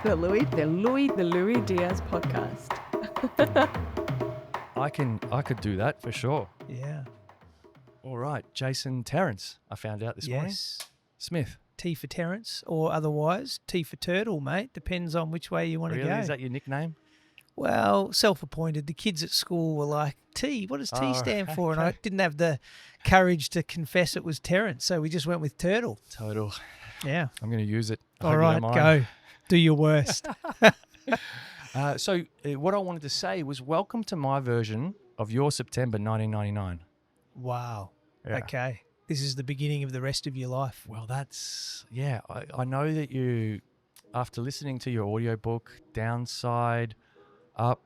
The Louis Diaz podcast. I could do that for sure. Yeah. All right, Jason Terrence, I found out this morning. Yes. Smith. T for Terrence, or otherwise T for Turtle, mate. Depends on which way you want to Really? go. Is that your nickname? Well, self-appointed. The kids at school were like, T, what does T Oh, stand for? And okay. I didn't have the courage to confess it was Terrence, so we just went with Turtle. Total. Yeah. I'm going to use it. I All hope you right, don't mind. go. Do your worst. So what I wanted to say was welcome to my version of your September 1999. Wow. Yeah. Okay. This is the beginning of the rest of your life. Well, I know that you, after listening to your audiobook, Downside Up,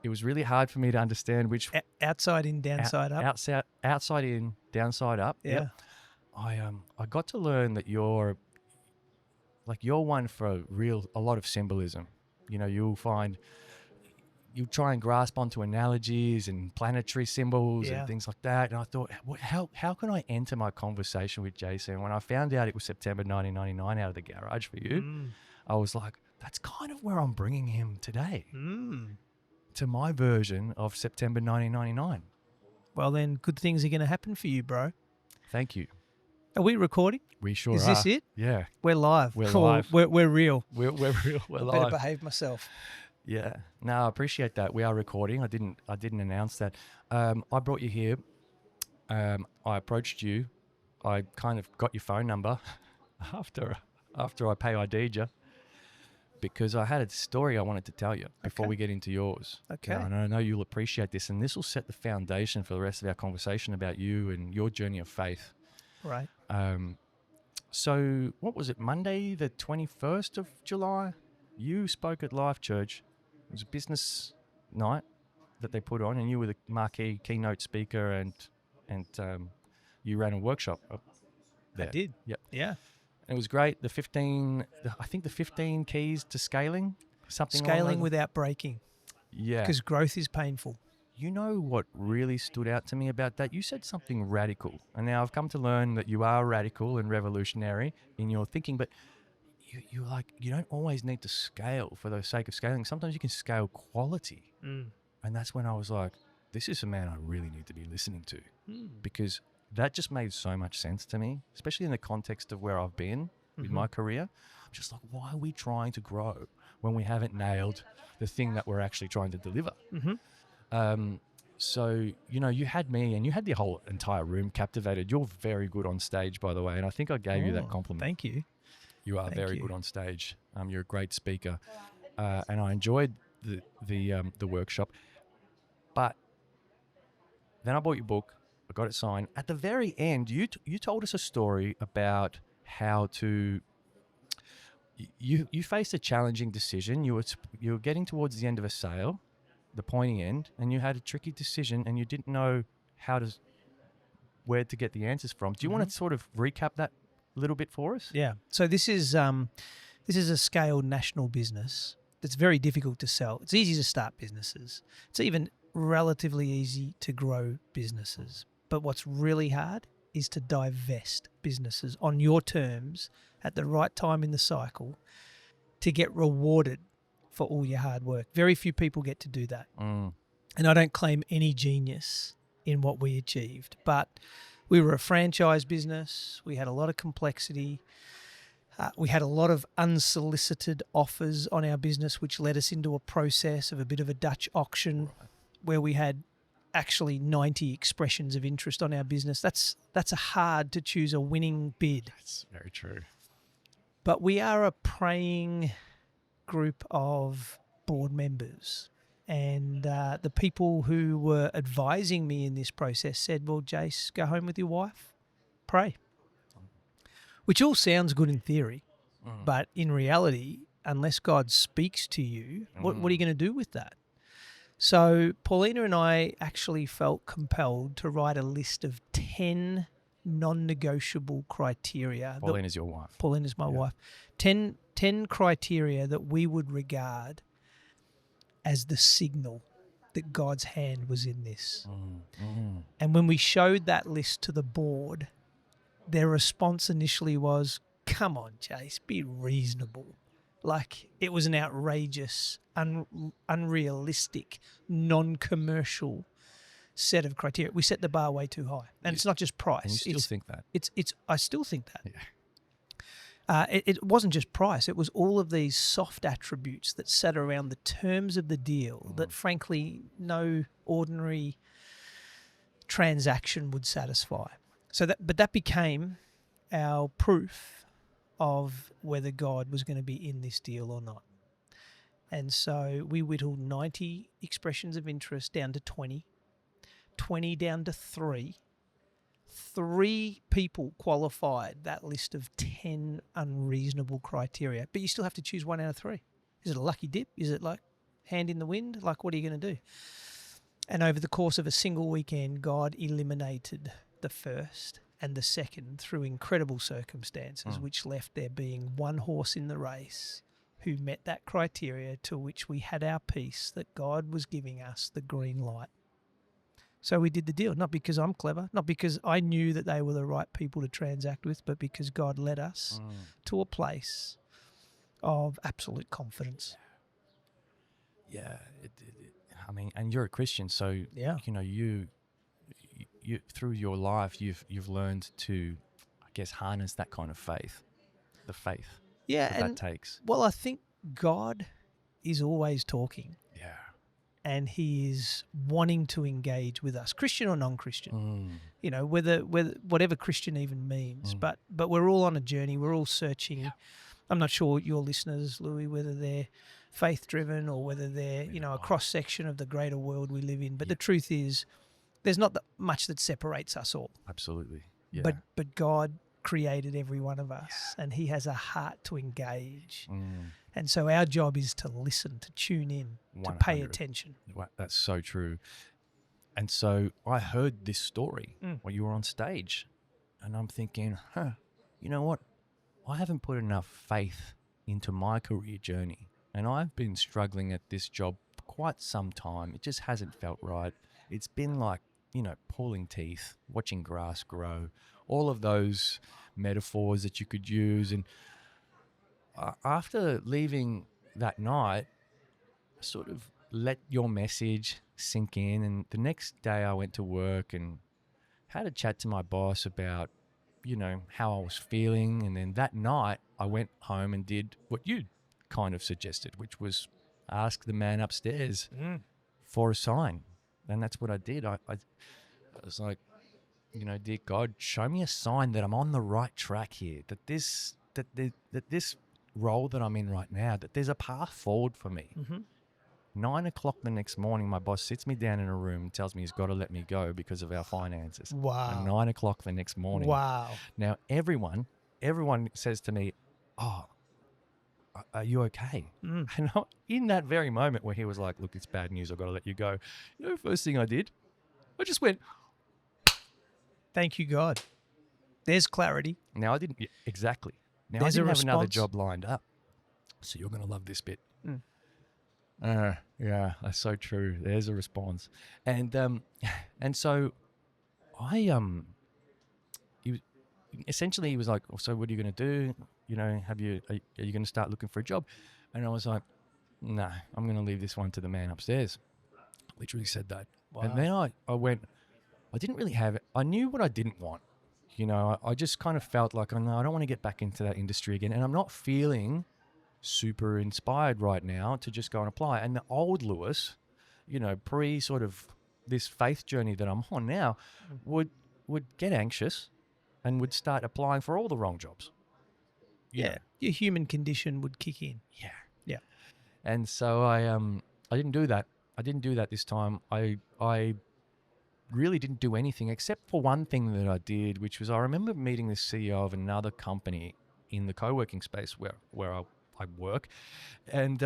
it was really hard for me to understand which... Outside in, downside up. Outside in, downside up. Yeah. Yep. I got to learn that you're one for a lot of symbolism. You know, you'll try and grasp onto analogies and planetary symbols Yeah. and things like that. And I thought, how can I enter my conversation with Jason? When I found out it was September 1999 out of the garage for you, I was like, that's kind of where I'm bringing him today, to my version of September 1999. Well, then good things are going to happen for you, bro. Thank you. Are we recording? We sure Is are. this it? Yeah. We're live. We're Cool. live. We're real. We're real. We're I better live. behave myself. Yeah. No, I appreciate that. We are recording. I didn't announce that. I brought you here. I approached you. I kind of got your phone number after I pay ID'd you, because I had a story I wanted to tell you before Okay. we get into yours. Okay. Yeah, and I know you'll appreciate this, and this will set the foundation for the rest of our conversation about you and your journey of faith. Right. So what was it, Monday the 21st of July? You spoke at Life Church. It was a business night that they put on, and you were the marquee keynote speaker, and you ran a workshop up there. I did. Yep. Yeah. And it was great. I think the 15 keys to scaling, something along Scaling those- without breaking, Yeah. because growth is painful. You know what really stood out to me about that? You said something radical. And now I've come to learn that you are radical and revolutionary in your thinking, but you don't always need to scale for the sake of scaling. Sometimes you can scale quality. And that's when I was like, this is a man I really need to be listening to, because that just made so much sense to me, especially in the context of where I've been with my career. I'm just like, why are we trying to grow when we haven't nailed the thing that we're actually trying to deliver? So, you had me and you had the whole entire room captivated. You're very good on stage, by the way, and I think I gave you that compliment. Thank you. You are Thank very you. good on stage. You're a great speaker, and I enjoyed the workshop. But then I bought your book. I got it signed. At the very end, you told us a story about how to. You faced a challenging decision. You were getting towards the end of a sale, the pointy end, and you had a tricky decision, and you didn't know where to get the answers from. Do you want to sort of recap that a little bit for us? Yeah. So this is a scaled national business that's very difficult to sell. It's easy to start businesses. It's even relatively easy to grow businesses. But what's really hard is to divest businesses on your terms at the right time in the cycle to get rewarded for all your hard work. Very few people get to do that. And I don't claim any genius in what we achieved, but we were a franchise business. We had a lot of complexity. We had a lot of unsolicited offers on our business, which led us into a process of a bit of a Dutch auction where we had actually 90 expressions of interest on our business. That's hard to choose a winning bid. That's very true. But we are a praying group of board members. And the people who were advising me in this process said, well, Jace, go home with your wife, pray. Which all sounds good in theory, but in reality, unless God speaks to you, what are you going to do with that? So Paulina and I actually felt compelled to write a list of 10 non-negotiable criteria. Paulina's your wife. Paulina's my wife. 10 criteria that we would regard as the signal that God's hand was in this. And when we showed that list to the board, their response initially was, come on, Jace, be reasonable. Like, it was an outrageous, unrealistic, non-commercial set of criteria. We set the bar way too high, and it's not just price. And you still think that? It's. I still think that. Yeah. It wasn't just price. It was all of these soft attributes that sat around the terms of the deal that, frankly, no ordinary transaction would satisfy. But that became our proof of whether God was going to be in this deal or not. And so we whittled 90 expressions of interest down to 20 down to 3. 3 people qualified that list of 10 unreasonable criteria, but you still have to choose 1 out of 3. Is it a lucky dip? Is it like hand in the wind? Like, what are you going to do? And over the course of a single weekend, God eliminated the first and the second through incredible circumstances, which left there being 1 horse in the race who met that criteria, to which we had our peace that God was giving us the green light. So we did the deal, not because I'm clever, not because I knew that they were the right people to transact with, but because God led us to a place of absolute confidence. Yeah. I mean, and you're a Christian, so you know, you through your life, you've learned to, I guess, harness that kind of faith, the faith that takes. Well, I think God is always talking. Yeah. And he is wanting to engage with us, Christian or non-Christian, you know, whether whatever Christian even means. But we're all on a journey. We're all searching. Yeah. I'm not sure your listeners, Louis, whether they're faith-driven or whether they're, you know, a cross-section of the greater world we live in. But the truth is, there's not that much that separates us all. Absolutely. Yeah. But God created every one of us, and he has a heart to engage. And so our job is to listen, to tune in, 100. to pay attention. That's so true. And so I heard this story when you were on stage, and I'm thinking, you know what? I haven't put enough faith into my career journey, and I've been struggling at this job quite some time. It just hasn't felt right. It's been like, you know, pulling teeth, watching grass grow, all of those metaphors that you could use. And after leaving that night, I sort of let your message sink in. And the next day I went to work and had a chat to my boss about, you know, how I was feeling. And then that night I went home and did what you kind of suggested, which was ask the man upstairs for a sign. And that's what I did. I was like, you know, dear God, show me a sign that I'm on the right track here, that this role that I'm in right now, that there's a path forward for me. 9 o'clock the next morning, my boss sits me down in a room and tells me he's got to let me go because of our finances. Wow. At 9 o'clock the next morning. Wow. Now, everyone says to me, oh, are you okay? And in that very moment where he was like, look, it's bad news, I've got to let you go. You know, first thing I did, I just went, thank you, God. There's clarity. Now I didn't, exactly. Now There's I didn't a have another response. job lined up. So you're going to love this bit. Yeah, that's so true. There's a response. And so I, he was like, so what are you going to do? You know, are you going to start looking for a job? And I was like, no, I'm going to leave this one to the man upstairs. Literally said that. Wow. And then I went, I didn't really have it. I knew what I didn't want. You know, I just kind of felt like, oh, no, I don't want to get back into that industry again. And I'm not feeling super inspired right now to just go and apply. And the old Lewis, you know, pre sort of this faith journey that I'm on now, would get anxious and would start applying for all the wrong jobs. Yeah. Your human condition would kick in. Yeah. Yeah. And so I didn't do that. I didn't do that this time. I really didn't do anything except for one thing that I did, which was I remember meeting the CEO of another company in the co-working space where I work, and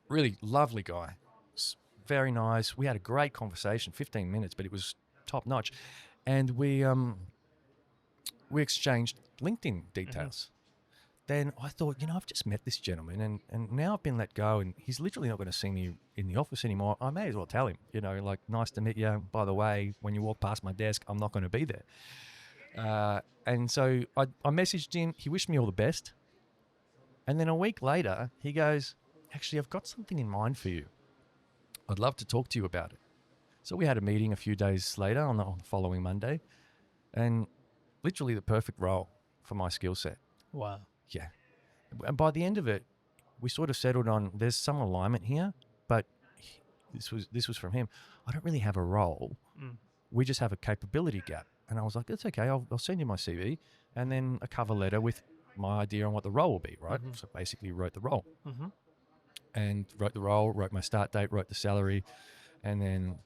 really lovely guy, very nice. We had a great conversation, 15 minutes, but it was top notch, and we exchanged LinkedIn details. Then I thought, you know, I've just met this gentleman and now I've been let go and he's literally not going to see me in the office anymore. I may as well tell him, you know, like, nice to meet you. By the way, when you walk past my desk, I'm not going to be there. And so I messaged him. He wished me all the best. And then a week later, he goes, actually, I've got something in mind for you. I'd love to talk to you about it. So we had a meeting a few days later on the following Monday, and literally the perfect role for my skill set. Wow. Yeah. And by the end of it, we sort of settled on there's some alignment here, but this was from him. I don't really have a role. We just have a capability gap. And I was like, it's okay. I'll send you my CV and then a cover letter with my idea on what the role will be, right? So basically wrote the role. And wrote the role, wrote my start date, wrote the salary, and then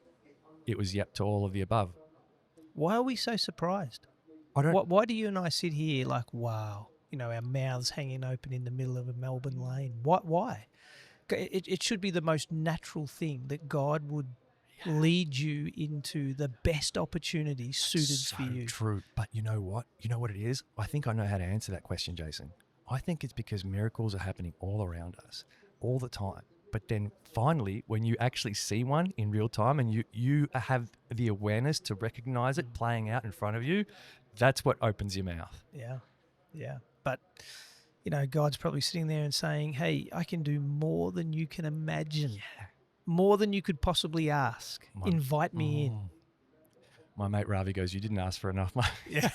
it was yep to all of the above. Why are we so surprised? I don't. Why do you and I sit here like, wow, our mouths hanging open in the middle of a Melbourne lane? Why? It should be the most natural thing that God would lead you into the best opportunity suited for you. True. But you know what? You know what it is? I think I know how to answer that question, Jason. I think it's because miracles are happening all around us, all the time. But then finally, when you actually see one in real time and you have the awareness to recognize it playing out in front of you, that's what opens your mouth. Yeah. But, God's probably sitting there and saying, hey, I can do more than you can imagine. Yeah. More than you could possibly ask. Invite me in. My mate Ravi goes, you didn't ask for enough, mate. Yeah.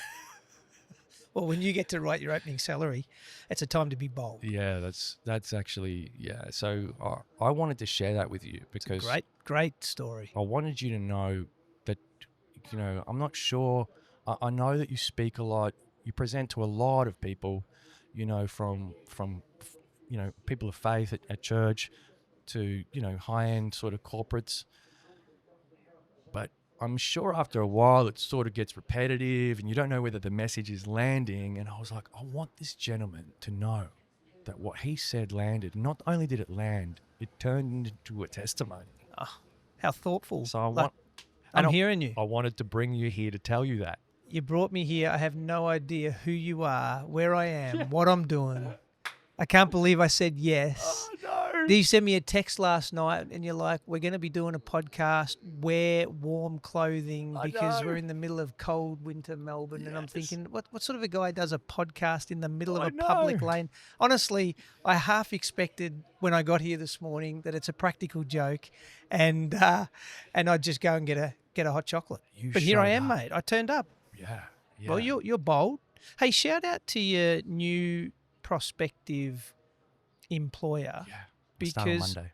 Well, when you get to write your opening salary, it's a time to be bold. Yeah, that's actually, yeah. So I wanted to share that with you because Great story. I wanted you to know that, I'm not sure. I know that you speak a lot. You present to a lot of people, from people of faith at church to, high-end sort of corporates. But I'm sure after a while it sort of gets repetitive and you don't know whether the message is landing. And I was like, I want this gentleman to know that what he said landed. Not only did it land, it turned into a testimony. Oh, how thoughtful. So I'm hearing you. I wanted to bring you here to tell you that. You brought me here. I have no idea who you are, where I am, what I'm doing. I can't believe I said yes. Oh, no. You sent me a text last night and you're like, we're going to be doing a podcast, wear warm clothing because we're in the middle of cold winter Melbourne. Yes. And I'm thinking, what sort of a guy does a podcast in the middle of a public lane? Honestly, I half expected when I got here this morning that it's a practical joke and I'd just go and get a hot chocolate. But here I am, mate. I turned up. Yeah. Well, you're bold. Hey, shout out to your new prospective employer. Yeah. Start on Monday.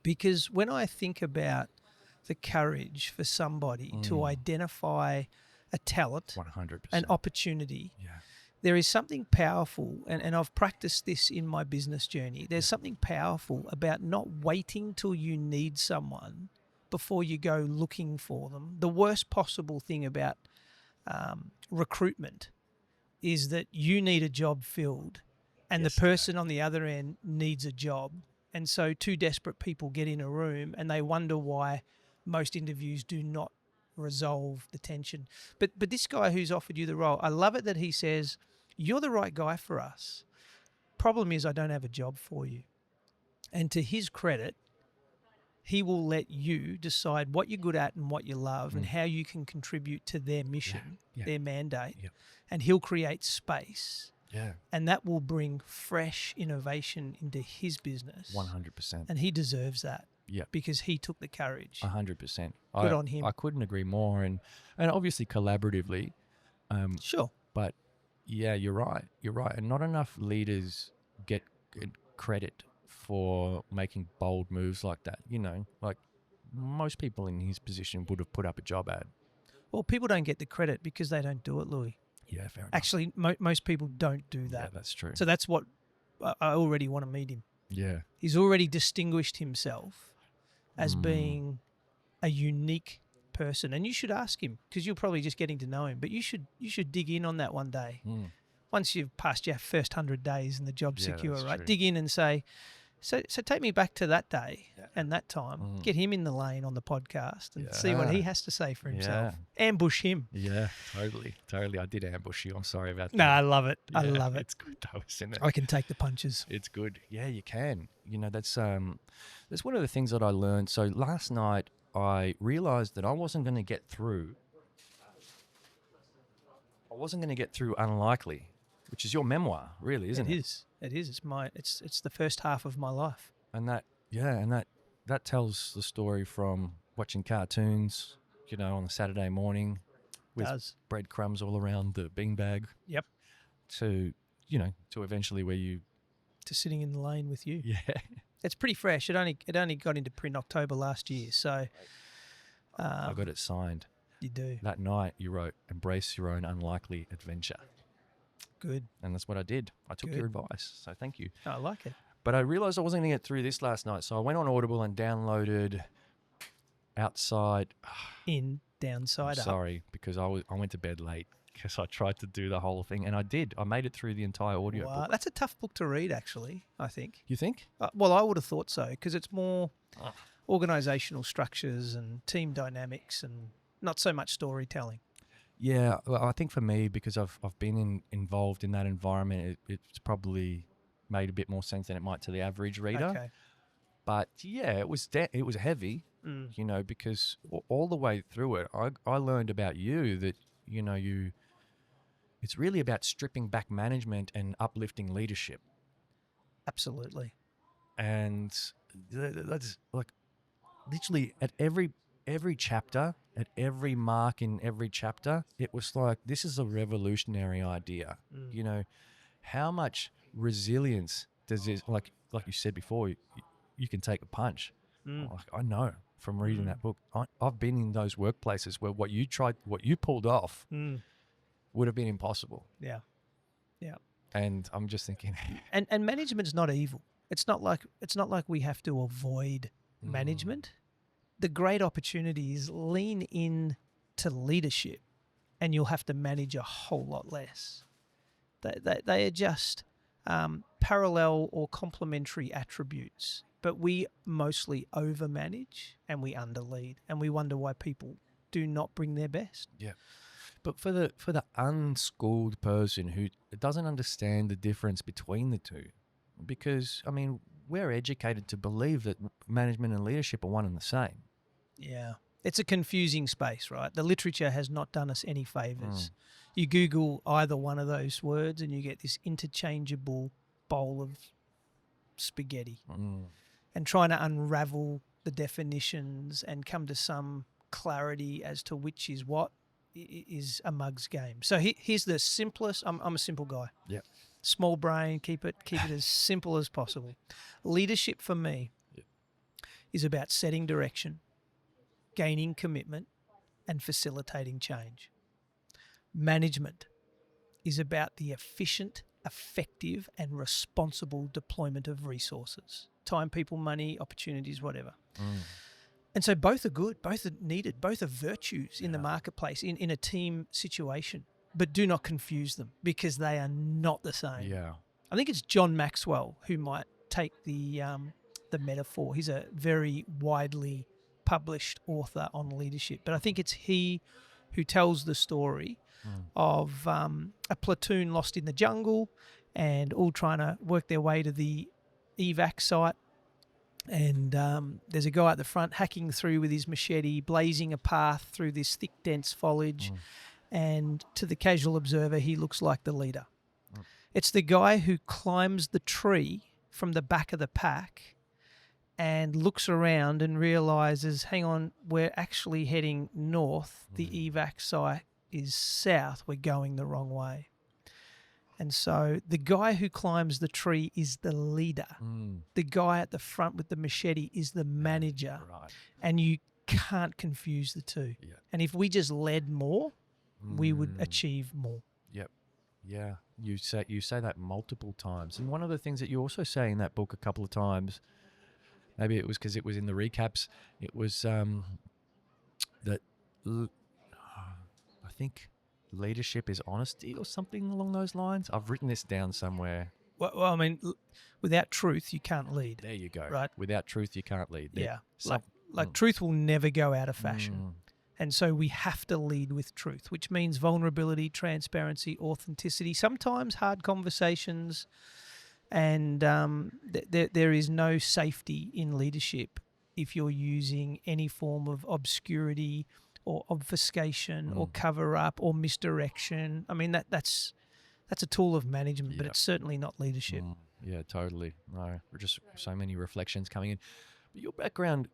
Because when I think about the courage for somebody to identify a talent, 100%. an opportunity, Yeah. there is something powerful, and I've practiced this in my business journey. There's something powerful about not waiting till you need someone before you go looking for them. The worst possible thing about recruitment is that you need a job filled and the person on the other end needs a job. And so two desperate people get in a room and they wonder why most interviews do not resolve the tension. But this guy who's offered you the role, I love it that he says, you're the right guy for us. Problem is I don't have a job for you. And to his credit, he will let you decide what you're good at and what you love and how you can contribute to their mission, their mandate. Yep. And he'll create space. Yeah. And that will bring fresh innovation into his business. 100%. And he deserves that. Yeah. Because he took the courage. 100%. Good on him. I couldn't agree more. And obviously collaboratively. Sure. But yeah, you're right. You're right. And not enough leaders get credit for making bold moves like that. Like most people in his position would have put up a job ad. Well, people don't get the credit because they don't do it, Louis. Yeah, fair enough. Actually, most people don't do that. Yeah, that's true. So that's what I already want to meet him. Yeah. He's already distinguished himself as being a unique person. And you should ask him because you're probably just getting to know him. But you should dig in on that one day. Once you've passed your first 100 days and the job's secure, right? True. Dig in and say, so take me back to that day and that time. Get him in the lane on the podcast and see what he has to say for himself. Ambush him. Yeah, totally. I did ambush you. I'm sorry about that. No, I love it. Yeah, I love it. It's good though, isn't it? I can take the punches. It's good. Yeah, you can. That's one of the things that I learned. So last night I realized that I wasn't going to get through unlikely. which is your memoir, really, isn't it? It is. It is. It's the first half of my life. And that tells the story from watching cartoons, on a Saturday morning with Does. breadcrumbs all around the beanbag. Yep. To eventually where you. To sitting in the lane with you. Yeah. It's pretty fresh. It only got into print October last year, so. I got it signed. You do. That night you wrote, "Embrace your own unlikely adventure." Good. And that's what I did. I took Good. your advice, so thank you. I like it. But I realised I wasn't going to get through this last night, so I went on Audible and downloaded Outside. Downside Up. Sorry, because I went to bed late because I tried to do the whole thing, and I did. I made it through the entire audio book. That's a tough book to read, actually, I think. You think? Well, I would have thought so, because it's more organisational structures and team dynamics and not so much storytelling. Yeah, well, I think for me, because I've been involved in that environment, it's probably made a bit more sense than it might to the average reader. Okay. But yeah, it was heavy, because all the way through it, I learned about you that it's really about stripping back management and uplifting leadership. Absolutely. And that's like literally at every chapter, at every mark in every chapter, it was like, this is a revolutionary idea. How much resilience does this, like you said before, you can take a punch. Like, I know from reading that book, I've been in those workplaces where what you pulled off would have been impossible. Yeah. Yeah. And I'm just thinking, And management's not evil. It's not like we have to avoid management. The great opportunity is lean in to leadership, and you'll have to manage a whole lot less. They are just parallel or complementary attributes, but we mostly overmanage and we underlead, and we wonder why people do not bring their best. yeah. But for the unschooled person who doesn't understand the difference between the two, because I mean, we're educated to believe that management and leadership are one and the same. Yeah. It's a confusing space, right? The literature has not done us any favours. You Google either one of those words and you get this interchangeable bowl of spaghetti. And trying to unravel the definitions and come to some clarity as to which is what is a mug's game. So here's the simplest. I'm a simple guy. Yeah. Small brain, keep it as simple as possible. Leadership for me is about setting direction, gaining commitment, and facilitating change. Management is about the efficient, effective, and responsible deployment of resources. Time, people, money, opportunities, whatever. And so both are good, both are needed, both are virtues in the marketplace, in a team situation. But do not confuse them, because they are not the same. Yeah. I think it's John Maxwell who might take the metaphor. He's a very widely published author on leadership, but I think it's he who tells the story of a platoon lost in the jungle and all trying to work their way to the evac site. And there's a guy at the front hacking through with his machete, blazing a path through this thick, dense foliage. And to the casual observer, he looks like the leader. It's the guy who climbs the tree from the back of the pack and looks around and realises, hang on, we're actually heading north. The evac site is south. We're going the wrong way. And so the guy who climbs the tree is the leader. The guy at the front with the machete is the manager. Right. And you can't confuse the two. Yeah. And if we just led more, we would achieve more. Yep. Yeah. You say that multiple times. And one of the things that you also say in that book a couple of times, maybe it was because it was in the recaps, it was that I think leadership is honesty or something along those lines. I've written this down somewhere. Well, I mean, without truth, you can't lead. There you go. Right. Without truth, you can't lead. Yeah. Like truth will never go out of fashion. And so we have to lead with truth, which means vulnerability, transparency, authenticity, sometimes hard conversations. And there is no safety in leadership if you're using any form of obscurity or obfuscation or cover up or misdirection. I mean, that's That's a tool of management, but Yeah. it's certainly not leadership. Yeah, totally. No, just so many reflections coming in. But your background,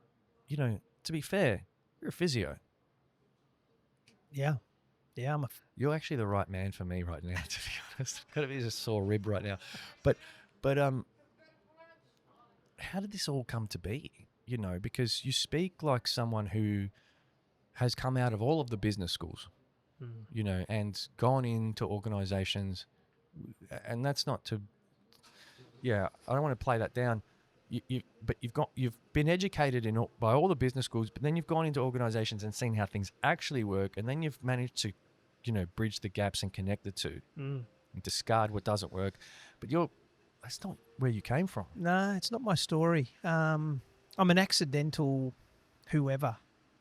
you know, to be fair, you're a physio. Yeah. Yeah, You're actually the right man for me right now, to be honest. Got to be a sore rib right now. But how did this all come to be? You know, because you speak like someone who has come out of all of the business schools, you know, and gone into organizations, and that's not to, yeah, I don't want to play that down. But you've been educated by all the business schools, but then you've gone into organizations and seen how things actually work, and then you've managed to, you know, bridge the gaps and connect the two, and discard what doesn't work. But that's not where you came from. No, it's not my story. I'm an accidental whoever.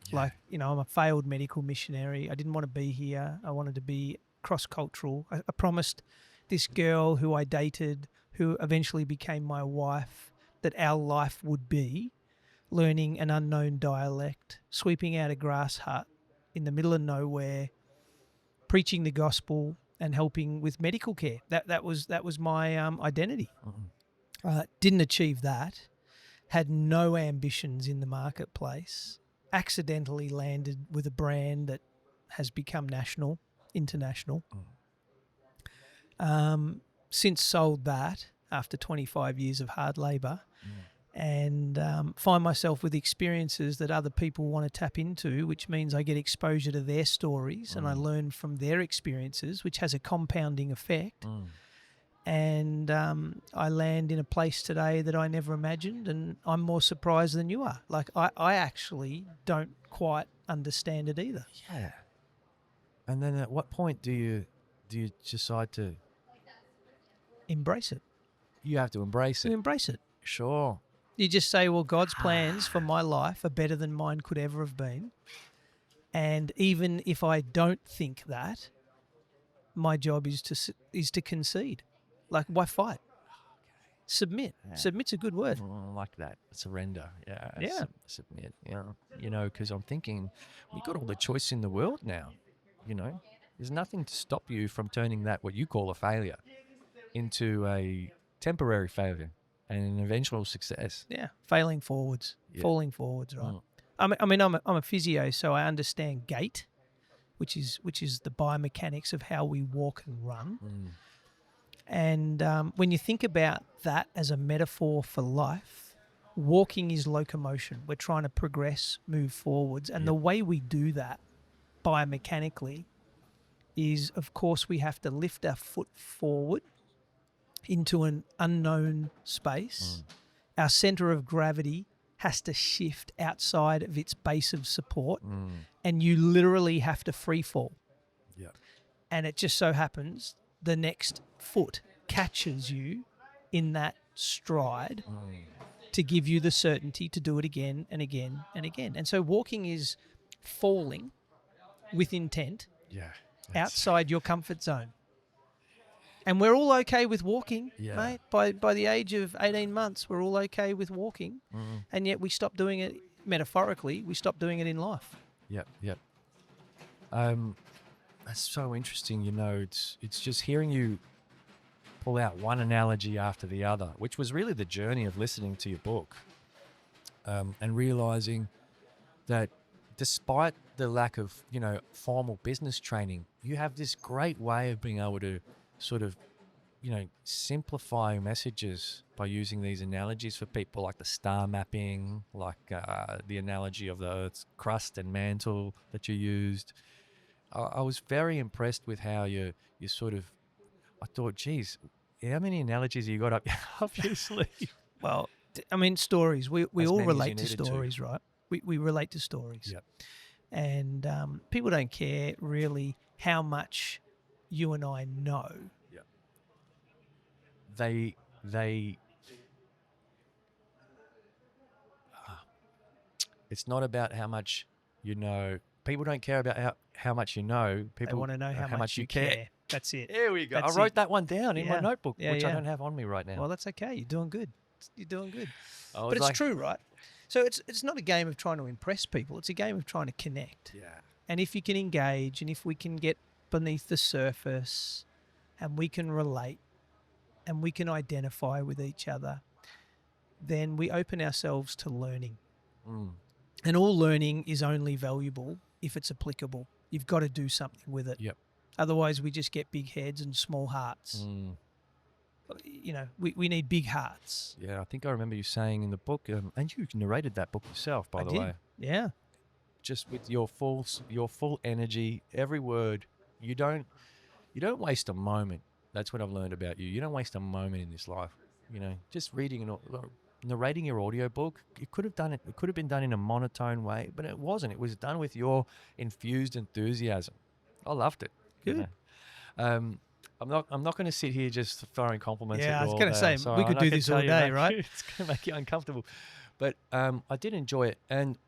Yeah. Like, you know, I'm a failed medical missionary. I didn't want to be here. I wanted to be cross-cultural. I promised this girl who I dated, who eventually became my wife, that our life would be learning an unknown dialect, sweeping out a grass hut in the middle of nowhere, preaching the gospel and helping with medical care. That was my identity. Didn't achieve that. Had no ambitions in the marketplace. Accidentally landed with a brand that has become national, international. Since sold that after 25 years of hard labour, and find myself with experiences that other people want to tap into, which means I get exposure to their stories and I learn from their experiences, which has a compounding effect. And I land in a place today that I never imagined, and I'm more surprised than you are. Like, I actually don't quite understand it either. Yeah. And then at what point do you decide to? Embrace it. You have to embrace You it. embrace it. Sure. You just say, well, God's plans for my life are better than mine could ever have been. And even if I don't think that, my job is to concede. Like, why fight? Submit. Yeah. Submit's a good word. I like that. Surrender. Yeah. Yeah. Submit. Yeah. You know, because I'm thinking we've got all the choice in the world now. You know, there's nothing to stop you from turning that, what you call a failure, into a temporary failure and an eventual success. Yeah, falling forwards, right? I'm a physio, so I understand gait, which is the biomechanics of how we walk and run. And when you think about that as a metaphor for life, walking is locomotion. We're trying to progress, move forwards, and the way we do that biomechanically is, of course, we have to lift our foot forward into an unknown space. Our center of gravity has to shift outside of its base of support, and you literally have to free fall. Yeah. And it just so happens the next foot catches you in that stride to give you the certainty to do it again and again and again. And so walking is falling with intent outside your comfort zone. And we're all okay with walking, mate. By the age of 18 months, we're all okay with walking. And yet we stop doing it metaphorically. We stop doing it in life. Yep. That's so interesting. You know, it's just hearing you pull out one analogy after the other, which was really the journey of listening to your book, and realizing that despite the lack of, you know, formal business training, you have this great way of being able to sort of, you know, simplify messages by using these analogies for people, like the star mapping, like the analogy of the Earth's crust and mantle that you used. I was very impressed with how you sort of, I thought, geez, how many analogies have you got up your sleeve? Well, I mean, stories. We all many as relate you to needed stories, right? We relate to stories. Yep. And people don't care really how much you and I know. Yeah. They it's not about how much you know. People don't care about how much you know. People They want to know how much you care. That's it. There we go. That's I wrote it. that one down in my notebook, which I yeah. don't have on me right now. Well, that's okay. You're doing good. You're doing good. But it's true, right? So it's not a game of trying to impress people. It's a game of trying to connect. Yeah. And if you can engage, and if we can get beneath the surface and we can relate and we can identify with each other, then we open ourselves to learning. Mm. And all learning is only valuable if it's applicable. You've got to do something with it. Yep. Otherwise, we just get big heads and small hearts. Mm. You know, we need big hearts. Yeah, I think I remember you saying in the book, and you narrated that book yourself, by the way. Yeah. Just with your full energy, every word. You don't waste a moment. That's what I've learned about you. You don't waste a moment in this life. You know, just reading and narrating your audiobook, it could have been done in a monotone way, but it wasn't. It was done with your infused enthusiasm. I loved it. Good. You know? I'm not going to sit here just throwing compliments at you. Yeah, I was going to say, So we could I do can this all tell you, day, mate, right? It's going to make you uncomfortable. But I did enjoy it. And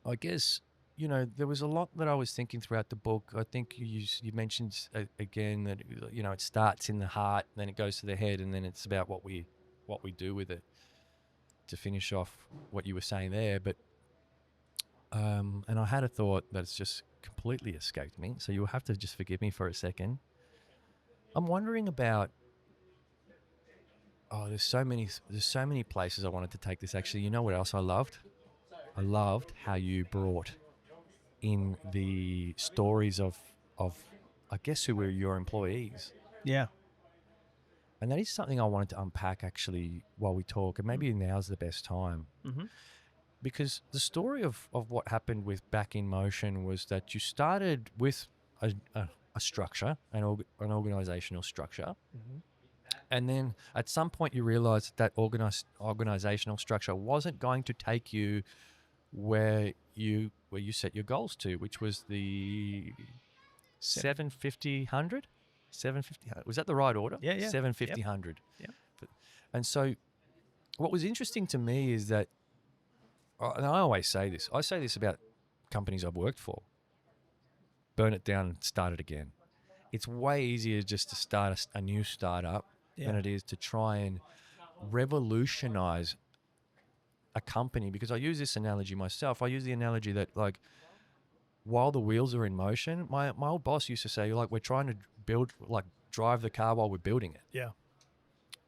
I guess, you know, there was a lot that I was thinking throughout the book. I think you mentioned again that, you know, it starts in the heart, then it goes to the head, and then it's about what we do with it, to finish off what you were saying there. But and I had a thought that's just completely escaped me, so you'll have to just forgive me for a second. I'm wondering about, there's so many places I wanted to take this. Actually, you know what else I loved? I loved how you brought in the stories of I guess who were your employees. Yeah. And that is something I wanted to unpack actually while we talk, and maybe now's the best time. Mm-hmm. Because the story of what happened with Back in Motion was that you started with a structure, an organizational structure. Mm-hmm. And then at some point you realized that organizational structure wasn't going to take you where you set your goals to, which was the 750, 100? 750, was that the right order? Yeah, yeah. 750, 100. Yep. And so what was interesting to me is that, and I always say this, about companies I've worked for: burn it down and start it again. It's way easier just to start a new startup than it is to try and revolutionize a company. Because I use this analogy myself. I use the analogy that, like, while the wheels are in motion, my old boss used to say, like, we're trying to drive the car while we're building it. Yeah.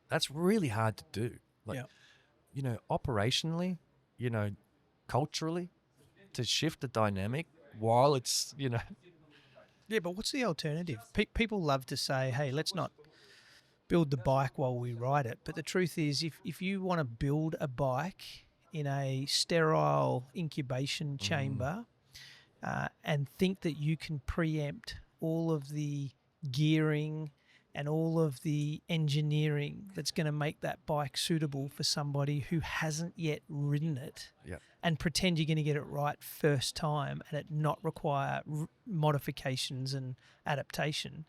That's really hard to do. Like, Yeah. you know, operationally, you know, culturally, to shift the dynamic while it's, you know. Yeah, but what's the alternative? People love to say, hey, let's not build the bike while we ride it. But the truth is, if you want to build a bike in a sterile incubation chamber and think that you can preempt all of the gearing and all of the engineering that's going to make that bike suitable for somebody who hasn't yet ridden it, and pretend you're going to get it right first time and it not require modifications and adaptation,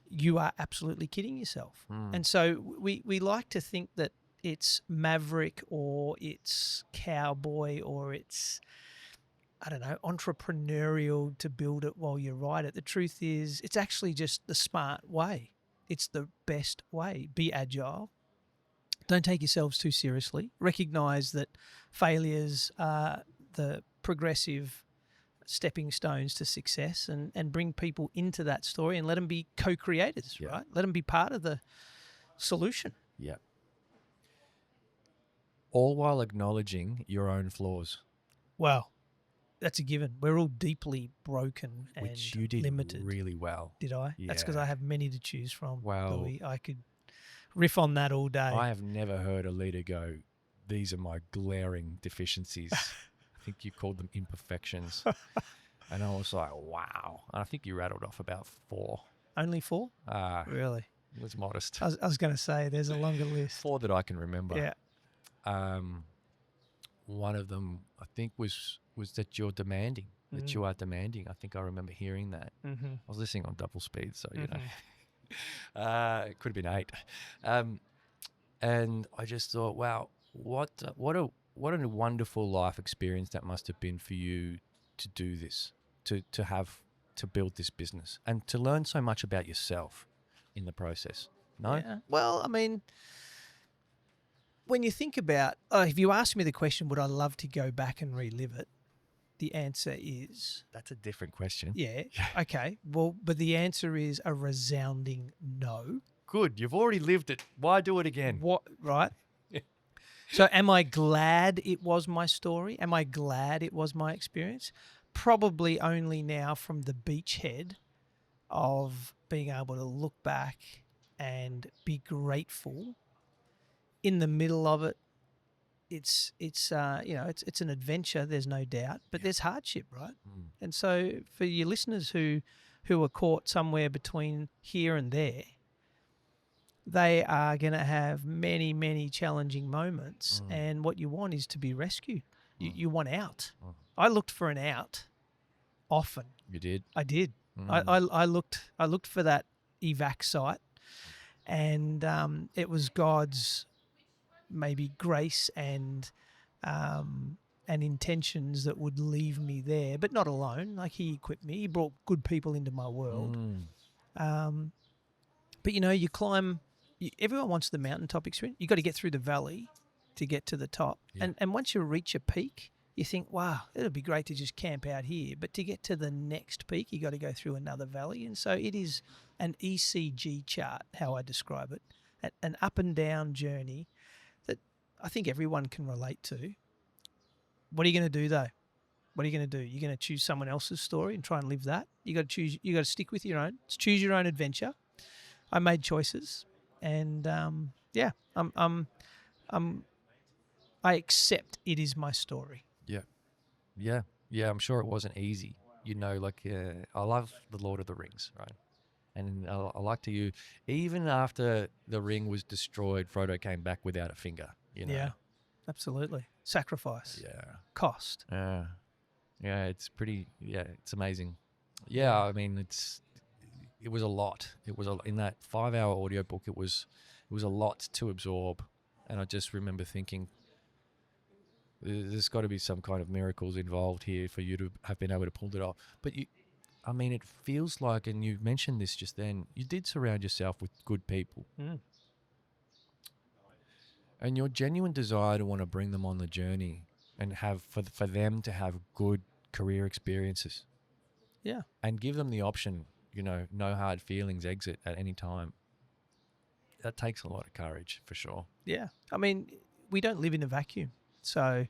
you are absolutely kidding yourself. And so we like to think that it's maverick or it's cowboy or it's, I don't know, entrepreneurial to build it while you ride it. The truth is, it's actually just the smart way. It's the best way. Be agile. Don't take yourselves too seriously. Recognize that failures are the progressive stepping stones to success, and bring people into that story and let them be co-creators, right? Let them be part of the solution. Yeah. All while acknowledging your own flaws. Well, that's a given. We're all deeply broken and which you did limited. really well. Did I? Yeah. That's because I have many to choose from. Wow. Louis. I could riff on that all day. I have never heard a leader go, these are my glaring deficiencies. I think you called them imperfections. And I was like, wow. And I think you rattled off about 4. Only 4? Really? It was modest. I was going to say there's a longer list. 4 that I can remember. Yeah. One of them, I think, was that you're demanding, that you are demanding. I think I remember hearing that. Mm-hmm. I was listening on double speed, so, you know. It could have been 8. And I just thought, wow, what a wonderful life experience that must have been for you to do this, to build this business and to learn so much about yourself in the process. No? Yeah. Well, I mean, when you think about, if you asked me the question, would I love to go back and relive it? the answer is, That's a different question. yeah, okay. Well, but the answer is a resounding no. Good. You've already lived it. Why do it again? What, right? So am I glad it was my story? Am I glad it was my experience? Probably only now from the beachhead of being able to look back and be grateful. In the middle of it, it's an adventure, there's no doubt, but there's hardship, right? And so for your listeners who are caught somewhere between here and there, they are going to have many, many challenging moments, and what you want is to be rescued. You want out. I looked for an out often. You did? I did. I looked for that evac site, and it was God's maybe grace and intentions that would leave me there, but not alone. Like, He equipped me. He brought good people into my world. But you climb. Everyone wants the mountaintop experience. You got to get through the valley to get to the top. Yeah. And once you reach a peak, you think, wow, it'll be great to just camp out here. But to get to the next peak, you got to go through another valley. And so it is an ECG chart, how I describe it, an up and down journey that I think everyone can relate to. What are you going to do, though? What are you going to do? You're going to choose someone else's story and try and live that? You got to stick with your own. Choose your own adventure. I made choices, and I accept it is my story. Yeah. I'm sure it wasn't easy. I love the Lord of the Rings, right? And I like to you. Even after the ring was destroyed, Frodo came back without a finger. Yeah, absolutely. Sacrifice. Yeah. Cost. Yeah. It's pretty. Yeah, it's amazing. Yeah, I mean, it was a lot. In that 5-hour audiobook, it was a lot to absorb, and I just remember thinking, there's got to be some kind of miracles involved here for you to have been able to pull it off. But it feels like, and you mentioned this just then, you did surround yourself with good people. And your genuine desire to want to bring them on the journey and have for them to have good career experiences. Yeah. And give them the option, no hard feelings, exit at any time. That takes a lot of courage, for sure. Yeah. I mean, we don't live in a vacuum. So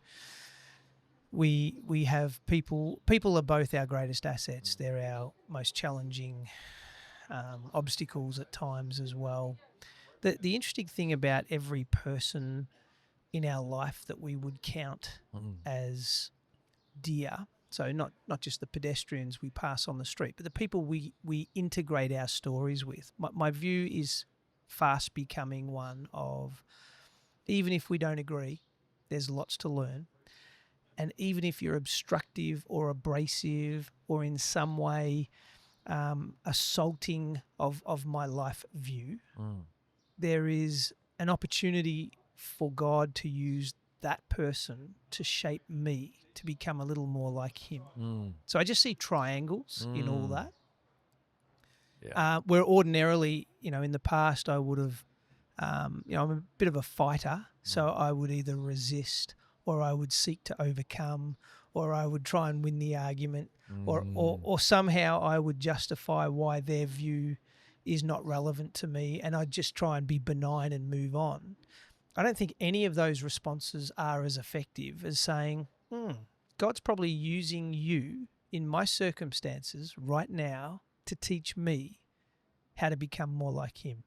we have people. People are both our greatest assets. They're our most challenging obstacles at times as well. The interesting thing about every person in our life that we would count as dear, so not just the pedestrians we pass on the street, but the people we integrate our stories with. My view is fast becoming one of, even if we don't agree, there's lots to learn. And even if you're obstructive or abrasive or in some way assaulting of my life view, there is an opportunity for God to use that person to shape me to become a little more like Him. So I just see triangles in all that. Yeah. Where ordinarily, in the past I would have, I'm a bit of a fighter, so I would either resist or I would seek to overcome, or I would try and win the argument, or somehow I would justify why their view is not relevant to me, and I'd just try and be benign and move on. I don't think any of those responses are as effective as saying, God's probably using you in my circumstances right now to teach me how to become more like Him.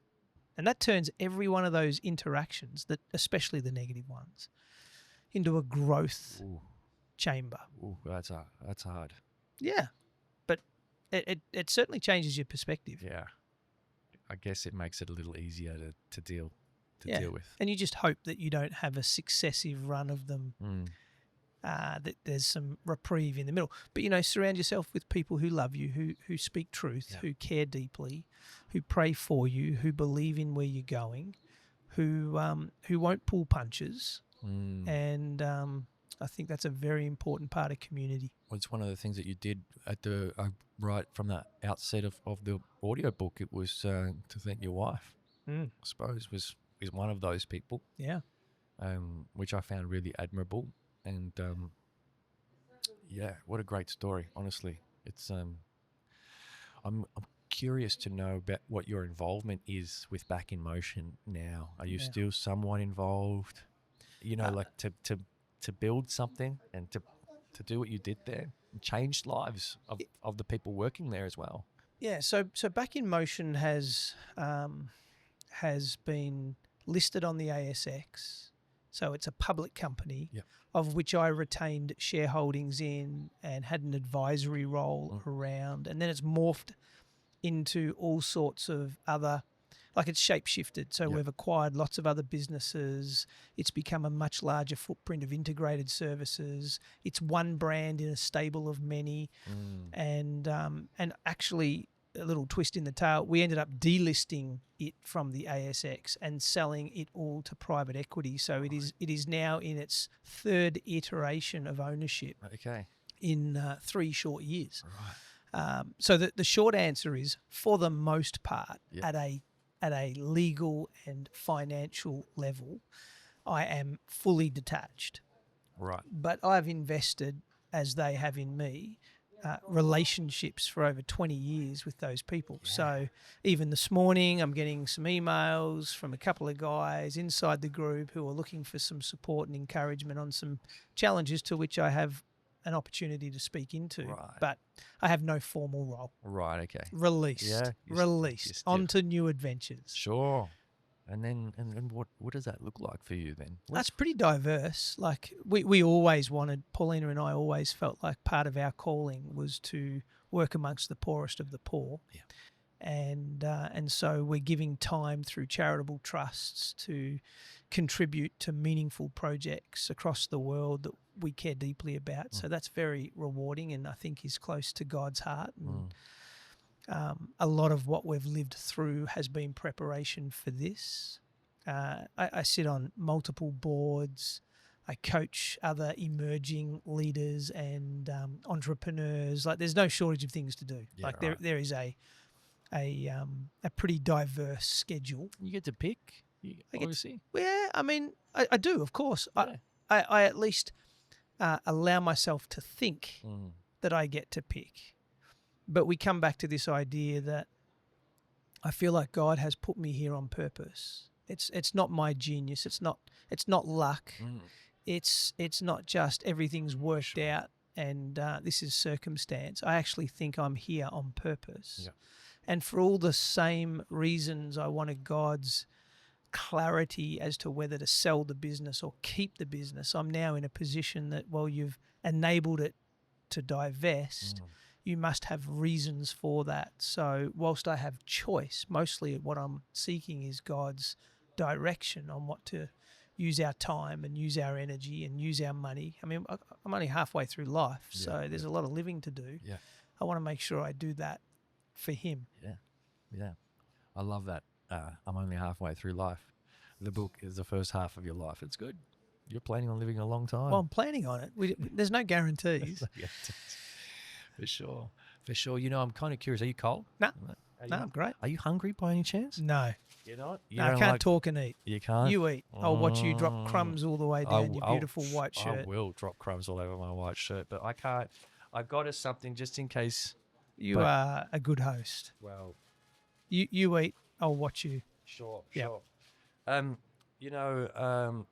And that turns every one of those interactions, that especially the negative ones, into a growth chamber. Ooh, that's hard. Yeah, but it certainly changes your perspective. Yeah. I guess it makes it a little easier to deal with. And you just hope that you don't have a successive run of them, that there's some reprieve in the middle. But, surround yourself with people who love you, who speak truth, who care deeply, who pray for you, who believe in where you're going, who won't pull punches. And I think that's a very important part of community. Well, it's one of the things that you did right from the outset of the audiobook. It was to thank your wife, I suppose, is one of those people. Yeah. Which I found really admirable. And Yeah, what a great story. Honestly, it's I'm curious to know about what your involvement is with Back in Motion now. Are you Yeah. still somewhat involved? You know, like to build something and to do what you did there, and change lives of the people working there as well. Yeah, so Back in Motion has been listed on the ASX, so it's a public company, Yep. of which I retained shareholdings in and had an advisory role around, and then it's morphed into all sorts of other, like it's shape-shifted. So Yep. we've acquired lots of other businesses. It's become a much larger footprint of integrated services. It's one brand in a stable of many. And actually, a little twist in the tail, we ended up delisting it from the ASX and selling it all to private equity. So it is now in its third iteration of ownership Okay. in 3 short years. Right. So the short answer is, for the most part, Yep. at a legal and financial level, I am fully detached. Right. But I've invested, as they have in me, relationships for over 20 years with those people. Yeah. So even this morning, I'm getting some emails from a couple of guys inside the group who are looking for some support and encouragement on some challenges to which I have an opportunity to speak into. Right. But I have no formal role. Right. Okay. Released. Yeah, you're Released. still- Onto new adventures. Sure. And then what does that look like for you then? That's pretty diverse. Like we always wanted, Paulina and I always felt like part of our calling was to work amongst the poorest of the poor. Yeah. And so we're giving time through charitable trusts to contribute to meaningful projects across the world that we care deeply about. So that's very rewarding, and I think is close to God's heart. And a lot of what we've lived through has been preparation for this. I sit on multiple boards. I coach other emerging leaders and entrepreneurs. Like, there's no shortage of things to do. Yeah, like right. there is a pretty diverse schedule. You get to pick. I get to- Obviously. Yeah, I mean, I do, of course. Yeah. I at least allow myself to think that I get to pick. But we come back to this idea that I feel like God has put me here on purpose. It's not my genius. It's not luck. It's not just everything's worked out and this is circumstance. I actually think I'm here on purpose. Yeah. And for all the same reasons I wanted God's clarity as to whether to sell the business or keep the business, I'm now in a position that, well, you've enabled it to divest. You must have reasons for that. So whilst I have choice, mostly what I'm seeking is God's direction on what to use our time and use our energy and use our money. I mean, I'm only halfway through life, so there's a lot of living to do. Yeah. I want to make sure I do that for Him. Yeah. I love that. I'm only halfway through life. The book is the first half of your life. It's good. You're planning on living a long time. Well, I'm planning on it. There's no guarantees. Yeah, for sure. You know, I'm kind of curious. Are you cold? No. Are No, you, I'm great. Are you hungry by any chance? No. You're not? You No, I don't can't like- talk and eat. You can't? You eat. I'll watch you drop crumbs all the way down your beautiful white shirt. I will drop crumbs all over my white shirt, but I can't. I got us something just in case. You But- are a good host. Well, You eat. I'll watch you. sure. Yeah. You know,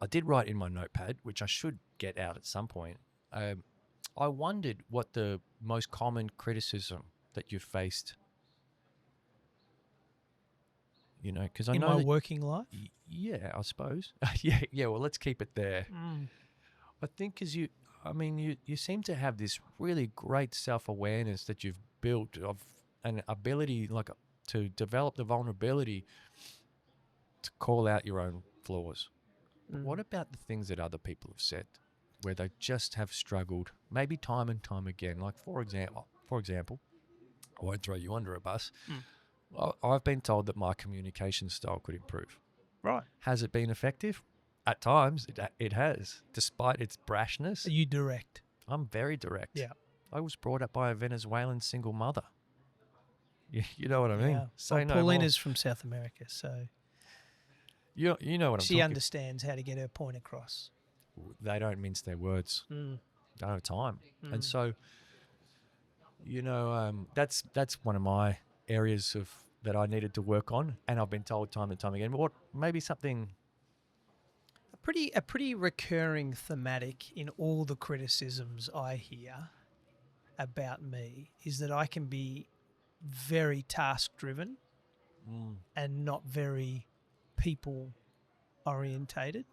I did write in my notepad, which I should get out at some point. I wondered what the most common criticism that you faced. You know, because I In know my that- working life. Yeah, I suppose. yeah. Well, let's keep it there. I think because you seem to have this really great self-awareness that you've built of an ability, like to develop the vulnerability to call out your own flaws. But what about the things that other people have said, where they just have struggled, maybe time and time again? Like for example, I won't throw you under a bus. I've been told that my communication style could improve. Right. Has it been effective? At times, it has, despite its brashness. Are you direct? I'm very direct. Yeah. I was brought up by a Venezuelan single mother. You know what I mean? Yeah. Say no Paulina's from South America, so more. You know what I'm she talking. understands how to get her point across. They don't mince their words. don't have time. And so, that's one of my areas of that I needed to work on, and I've been told time and time again. But maybe something A pretty recurring thematic in all the criticisms I hear about me is that I can be very task driven and not very people orientated.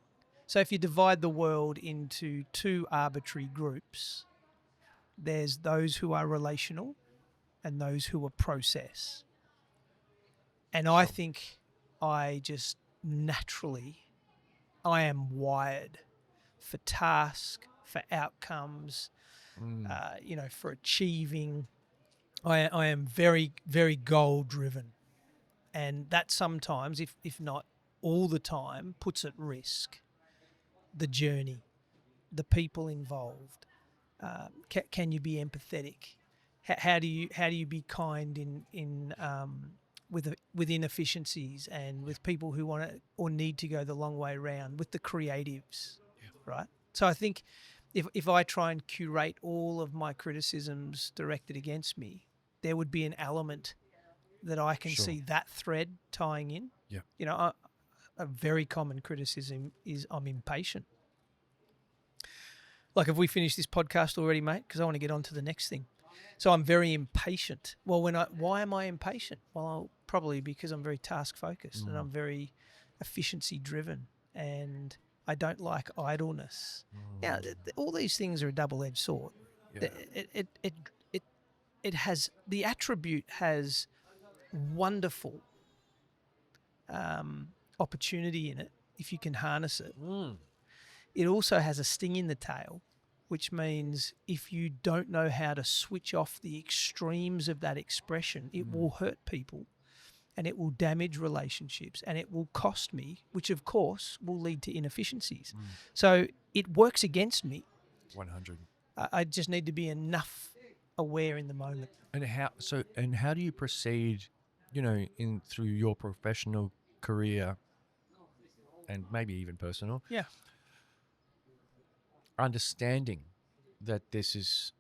So if you divide the world into two arbitrary groups, there's those who are relational and those who are process. And I think I just naturally, I am wired for task, for outcomes, for achieving. I am very, very goal driven. And that sometimes, if not all the time, puts at risk the journey, the people involved. Can you be empathetic? How do you be kind with inefficiencies and with people who want to or need to go the long way round, with the creatives, right? So I think if I try and curate all of my criticisms directed against me, there would be an element that I can see that thread tying in. Yeah. A very common criticism is I'm impatient. Like, have we finished this podcast already, mate? Because I want to get on to the next thing. So I'm very impatient. Well, why am I impatient? Well, probably because I'm very task focused and I'm very efficiency driven, and I don't like idleness. Now, all these things are a double-edged sword. Yeah. It has, the attribute has wonderful opportunity in it if you can harness it. It also has a sting in the tail, which means if you don't know how to switch off the extremes of that expression, it will hurt people and it will damage relationships and it will cost me, which of course will lead to inefficiencies. So it works against me. 100. I just need to be enough aware in the moment. And how do you proceed, through your professional career and maybe even personal? Yeah. Understanding that this is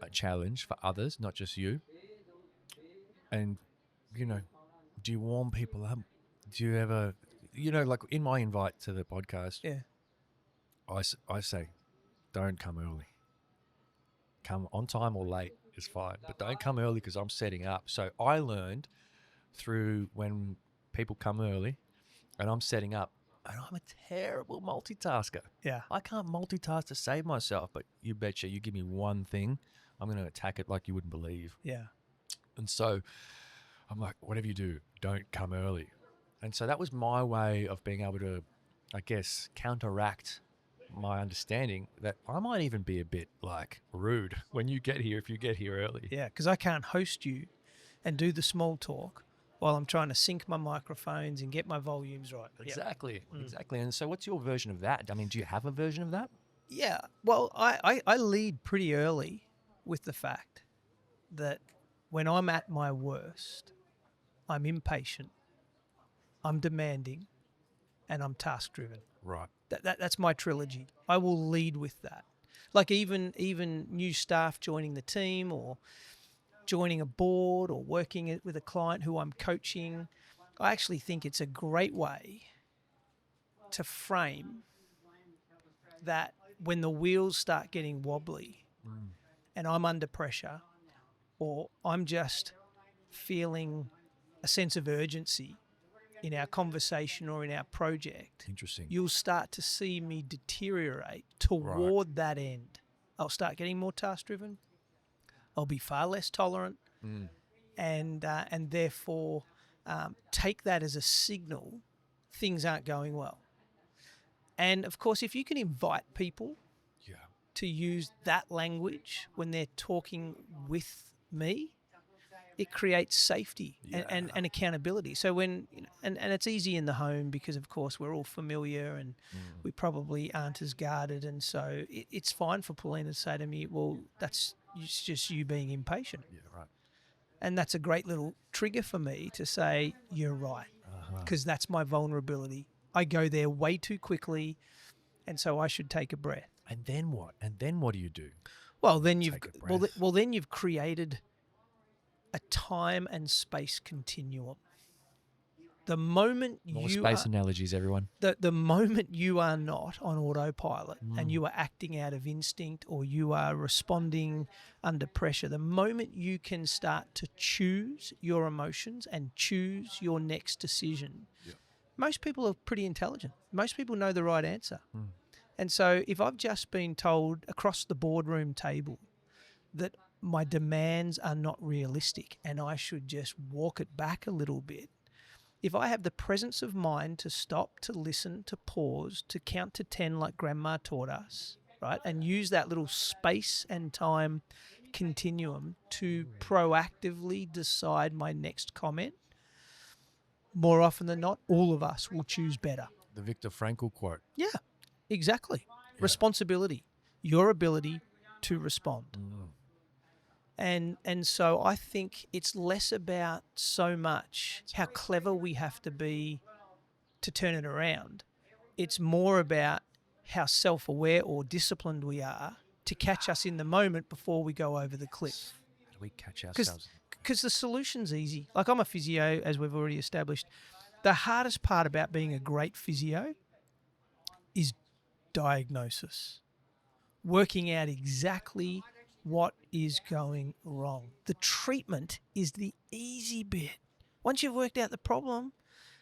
a challenge for others, not just you. And, do you warm people up? Do you ever, like in my invite to the podcast, I say, don't come early. Come on time or late is fine, but don't come early because I'm setting up. So I learned through when people come early and I'm setting up, and I'm a terrible multitasker. Yeah. I can't multitask to save myself, but you betcha, you give me one thing, I'm going to attack it like you wouldn't believe. Yeah. And so I'm like, whatever you do, don't come early. And so that was my way of being able to, I guess, counteract my understanding that I might even be a bit like rude when you get here if you get here early. Yeah, because I can't host you and do the small talk while I'm trying to sync my microphones and get my volumes right. Exactly, exactly. And so what's your version of that? I mean, do you have a version of that? Yeah, well, I lead pretty early with the fact that when I'm at my worst, I'm impatient, I'm demanding, and I'm task-driven. Right. That's my trilogy. I will lead with that. Like even new staff joining the team or joining a board or working with a client who I'm coaching, I actually think it's a great way to frame that when the wheels start getting wobbly and I'm under pressure or I'm just feeling a sense of urgency in our conversation or in our project, Interesting. you'll start to see me deteriorate toward that end. I'll start getting more task-driven. I'll be far less tolerant, and therefore take that as a signal things aren't going well. And of course, if you can invite people to use that language when they're talking with me, it creates safety and accountability. So when and it's easy in the home because of course we're all familiar and we probably aren't as guarded, and so it's fine for Paulina to say to me, well, it's just you being impatient. Yeah, right. And that's a great little trigger for me to say, you're right, because that's my vulnerability. I go there way too quickly, and so I should take a breath. And then what? And then what do you do? Well, then you've Take a breath. then you've created a time and space continuum. The moment More you space are, analogies, everyone. the moment you are not on autopilot and Mm. you are acting out of instinct or you are responding under pressure, the moment you can start to choose your emotions and choose your next decision, Yeah. most people are pretty intelligent. Most people know the right answer. Mm. And so if I've just been told across the boardroom table that my demands are not realistic and I should just walk it back a little bit, if I have the presence of mind to stop, to listen, to pause, to count to 10 like grandma taught us, right, and use that little space and time continuum to proactively decide my next comment, more often than not, all of us will choose better. The Viktor Frankl quote. Yeah, exactly. Yeah. Responsibility, your ability to respond. Mm. And so I think it's less about so much how clever we have to be to turn it around. It's more about how self-aware or disciplined we are to catch us in the moment before we go over the cliff. How do we catch 'Cause- ourselves? Because the solution's easy. Like, I'm a physio, as we've already established. The hardest part about being a great physio is diagnosis. Working out exactly what is going wrong. The treatment is the easy bit. Once you've worked out the problem,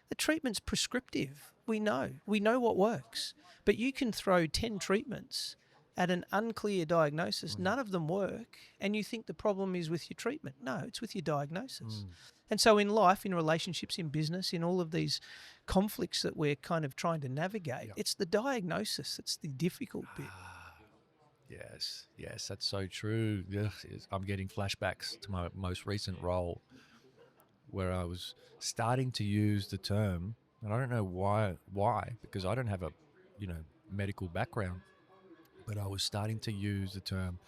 the treatment's prescriptive. We know what works. But you can throw 10 treatments at an unclear diagnosis. None of them work. And you think the problem is with your treatment. No, it's with your diagnosis. And so in life, in relationships, in business, in all of these conflicts that we're kind of trying to navigate, Yep. it's the diagnosis that's the difficult bit. Yes, that's so true. Yes, I'm getting flashbacks to my most recent role where I was starting to use the term, and I don't know why, because I don't have a, medical background, but I was starting to use the term,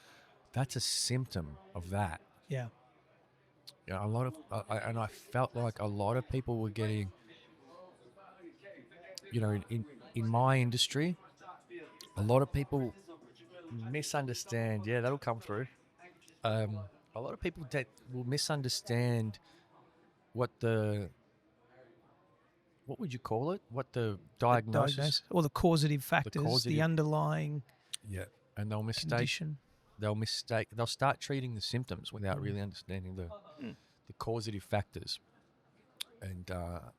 that's a symptom of that. Yeah. A lot of, and I felt like a lot of people were getting, in my industry, a lot of people misunderstand. Yeah, that'll come through. A lot of people will misunderstand what would you call it? What the diagnosis? Or the causative factors, the causative- underlying Yeah, and condition. they'll start treating the symptoms without really understanding the causative factors. And I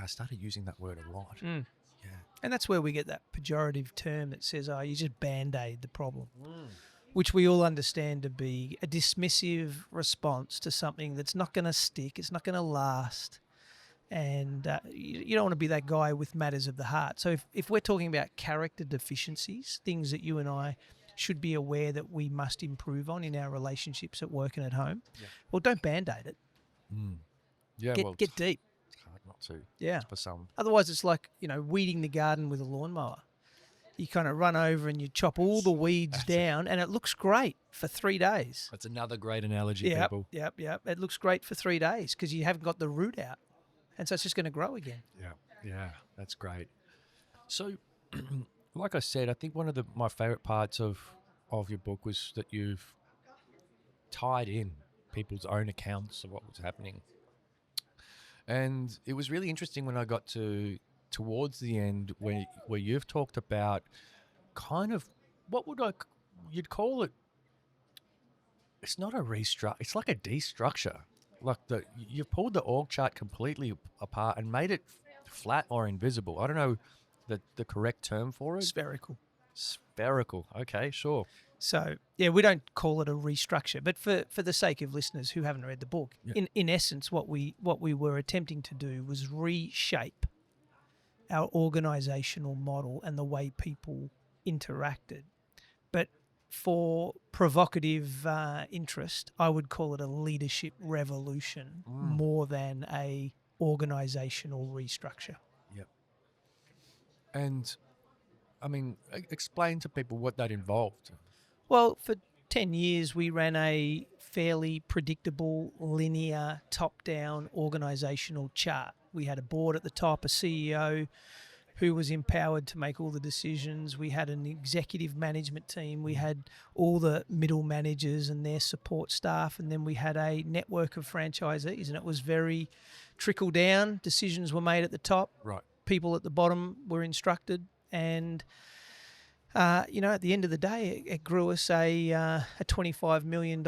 started using that word a lot. Mm. Yeah. And that's where we get that pejorative term that says, oh, you just band-aid the problem, which we all understand to be a dismissive response to something that's not going to stick, it's not going to last. And you don't want to be that guy with matters of the heart. So if we're talking about character deficiencies, things that you and I should be aware that we must improve on in our relationships at work and at home, well, don't band-aid it. Yeah, Get deep. it's hard not to. Yeah. For some. Otherwise, it's like, weeding the garden with a lawnmower. You kind of run over and you chop all the weeds down, and it looks great for 3 days. That's another great analogy, people. Yep. It looks great for 3 days because you haven't got the root out. And so it's just going to grow again. Yeah, that's great. So, like I said, I think one of my favorite parts of your book was that you've tied in people's own accounts of what was happening. And it was really interesting when I got towards the end where you've talked about kind of you'd call it, it's not a restructure, it's like a destructure. Like you've pulled the org chart completely apart and made it flat or invisible. I don't know the correct term for it. Spherical. Okay, sure. So, we don't call it a restructure, but for the sake of listeners who haven't read the book, in essence, what we were attempting to do was reshape our organizational model and the way people interacted. But for provocative interest, I would call it a leadership revolution more than a organizational restructure. Yep. And, I mean, explain to people what that involved. Well, for 10 years, we ran a fairly predictable, linear, top-down organizational chart. We had a board at the top, a CEO, who was empowered to make all the decisions. We had an executive management team. We had all the middle managers and their support staff. And then we had a network of franchisees, and it was very trickle down. Decisions were made at the top. Right. People at the bottom were instructed. And, at the end of the day, it grew us a $25 million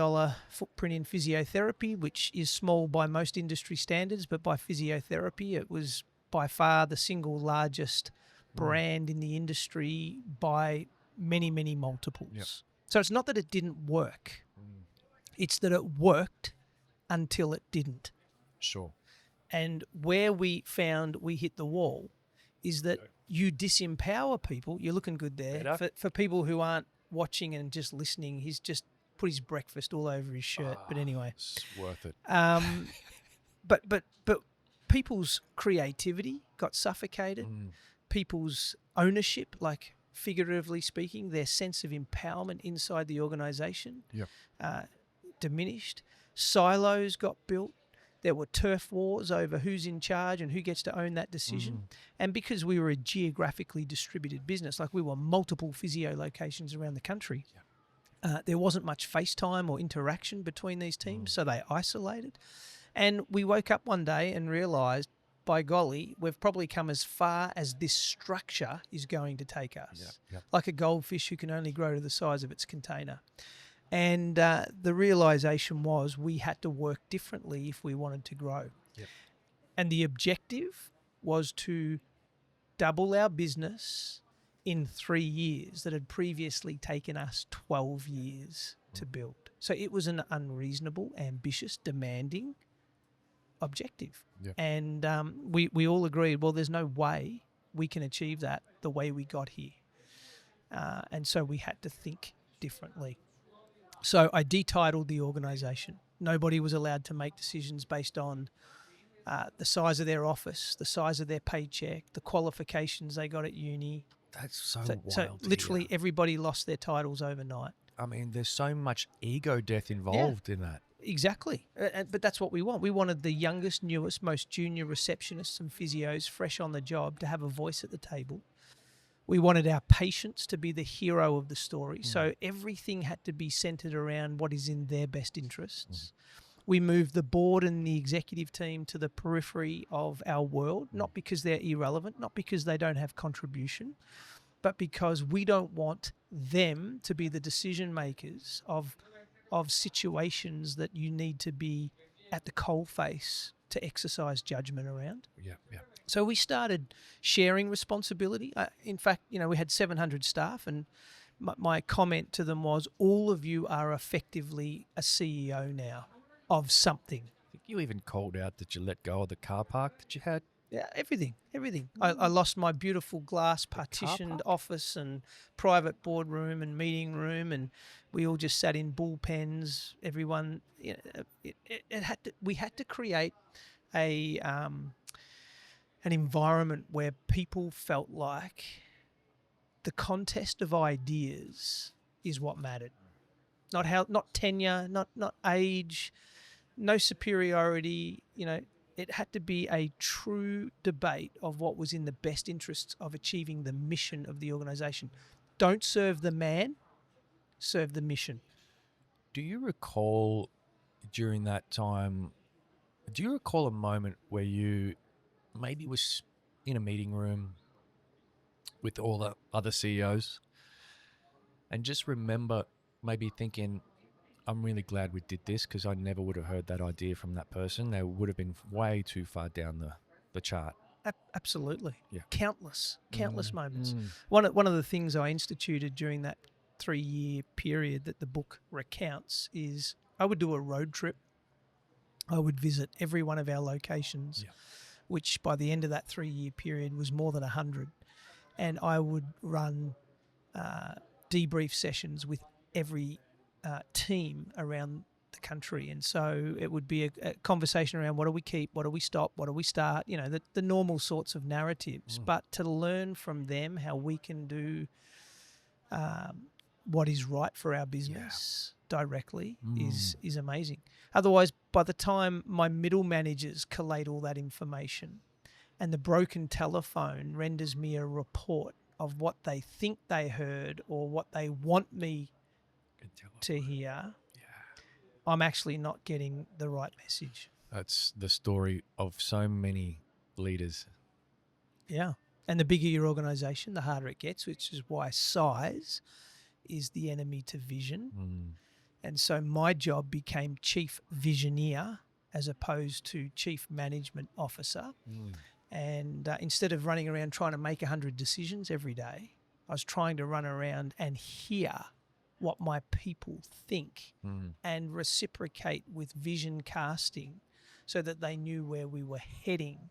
footprint in physiotherapy, which is small by most industry standards, but by physiotherapy, it was by far the single largest brand in the industry by many, many multiples. Yep. So it's not that it didn't work. It's that it worked until it didn't. Sure. And where we found we hit the wall is that you disempower people. You're looking good there. For people who aren't watching and just listening, he's just put his breakfast all over his shirt. But anyway. It's worth it. But people's creativity got suffocated. People's ownership, like figuratively speaking, their sense of empowerment inside the organisation diminished. Silos got built. There were turf wars over who's in charge and who gets to own that decision. And because we were a geographically distributed business, like we were multiple physio locations around the country, there wasn't much FaceTime or interaction between these teams, so they isolated. And we woke up one day and realised, by golly, we've probably come as far as this structure is going to take us. Like a goldfish who can only grow to the size of its container. And the realisation was we had to work differently if we wanted to grow. And the objective was to double our business in 3 years that had previously taken us 12 years to build. So it was an unreasonable, ambitious, demanding objective. And we all agreed, well, there's no way we can achieve that the way we got here. And so we had to think differently. So I detitled the organisation. Nobody was allowed to make decisions based on the size of their office, the size of their paycheck, the qualifications they got at uni. That's so wild. So literally everybody lost their titles overnight. I mean, there's so much ego death involved in that. Exactly. But that's what we want. We wanted the youngest, newest, most junior receptionists and physios fresh on the job to have a voice at the table. We wanted our patients to be the hero of the story. So everything had to be centred around what is in their best interests. We moved the board and the executive team to the periphery of our world, not because they're irrelevant, not because they don't have contribution, but because we don't want them to be the decision makers of situations that you need to be at the coalface to exercise judgment around. So we started sharing responsibility. In fact, we had 700 staff, and my comment to them was, all of you are effectively a CEO now of something. I think you even called out that you let go of the car park that you had. Yeah, everything. I lost my beautiful glass partitioned office and private boardroom and meeting room, and we all just sat in bullpens. Everyone, we had to create an environment where people felt like the contest of ideas is what mattered. Not tenure, not age, no superiority. It had to be a true debate of what was in the best interests of achieving the mission of the organisation. Don't serve the man, serve the mission. Do you recall during that time, a moment where you maybe was in a meeting room with all the other CEOs and just remember maybe thinking, I'm really glad we did this because I never would have heard that idea from that person. They would have been way too far down the chart. Absolutely. Yeah. Countless moments. One of the things I instituted during that 3-year period that the book recounts is I would do a road trip. I would visit every one of our locations, which by the end of that 3-year period was more than 100. And I would run debrief sessions with every team around the country. And so it would be a conversation around what do we keep, what do we stop, what do we start, the normal sorts of narratives. But to learn from them how we can do what is right for our business directly is amazing. Otherwise, by the time my middle managers collate all that information and the broken telephone renders me a report of what they think they heard or what they want me to hear, I'm actually not getting the right message. That's the story of so many leaders. Yeah. And the bigger your organisation, the harder it gets, which is why size is the enemy to vision. And so my job became chief visioneer as opposed to chief management officer. And instead of running around trying to make 100 decisions every day, I was trying to run around and hear what my people think and reciprocate with vision casting so that they knew where we were heading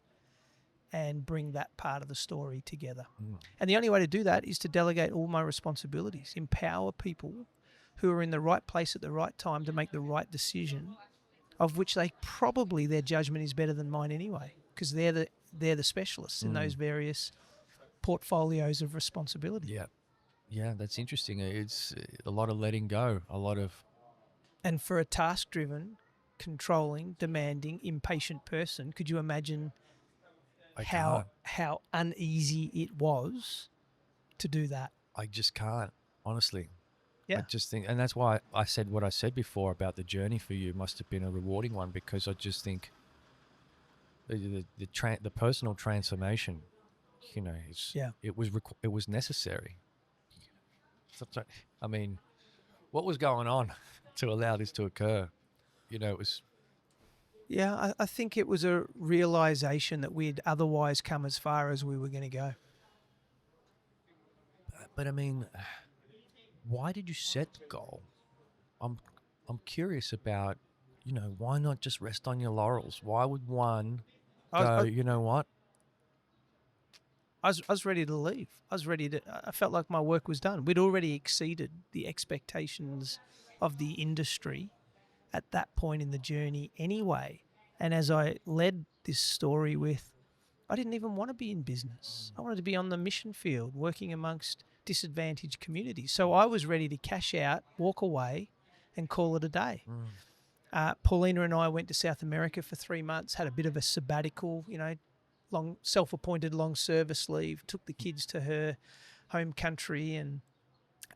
and bring that part of the story together. And the only way to do that is to delegate all my responsibilities, empower people who are in the right place at the right time to make the right decision, of which their judgment is better than mine anyway, because they're the specialists in those various portfolios of responsibility. Yeah, that's interesting. It's a lot of letting go, a lot of... And for a task-driven, controlling, demanding, impatient person, could you imagine how uneasy it was to do that? I just can't, honestly. Yeah. I just think, and that's why I said what I said before about the journey for you must have been a rewarding one, because I just think the personal transformation, it was necessary. I mean, what was going on to allow this to occur? It was... Yeah, I think it was a realization that we'd otherwise come as far as we were going to go. But I mean, why did you set the goal? I'm curious about, why not just rest on your laurels? Why would one go, you know what? I was ready to leave. I felt like my work was done. We'd already exceeded the expectations of the industry at that point in the journey anyway. And as I led this story with, I didn't even want to be in business. I wanted to be on the mission field, working amongst disadvantaged communities. So I was ready to cash out, walk away, and call it a day. Paulina and I went to South America for 3 months, had a bit of a sabbatical, long self-appointed long service leave, took the kids to her home country. And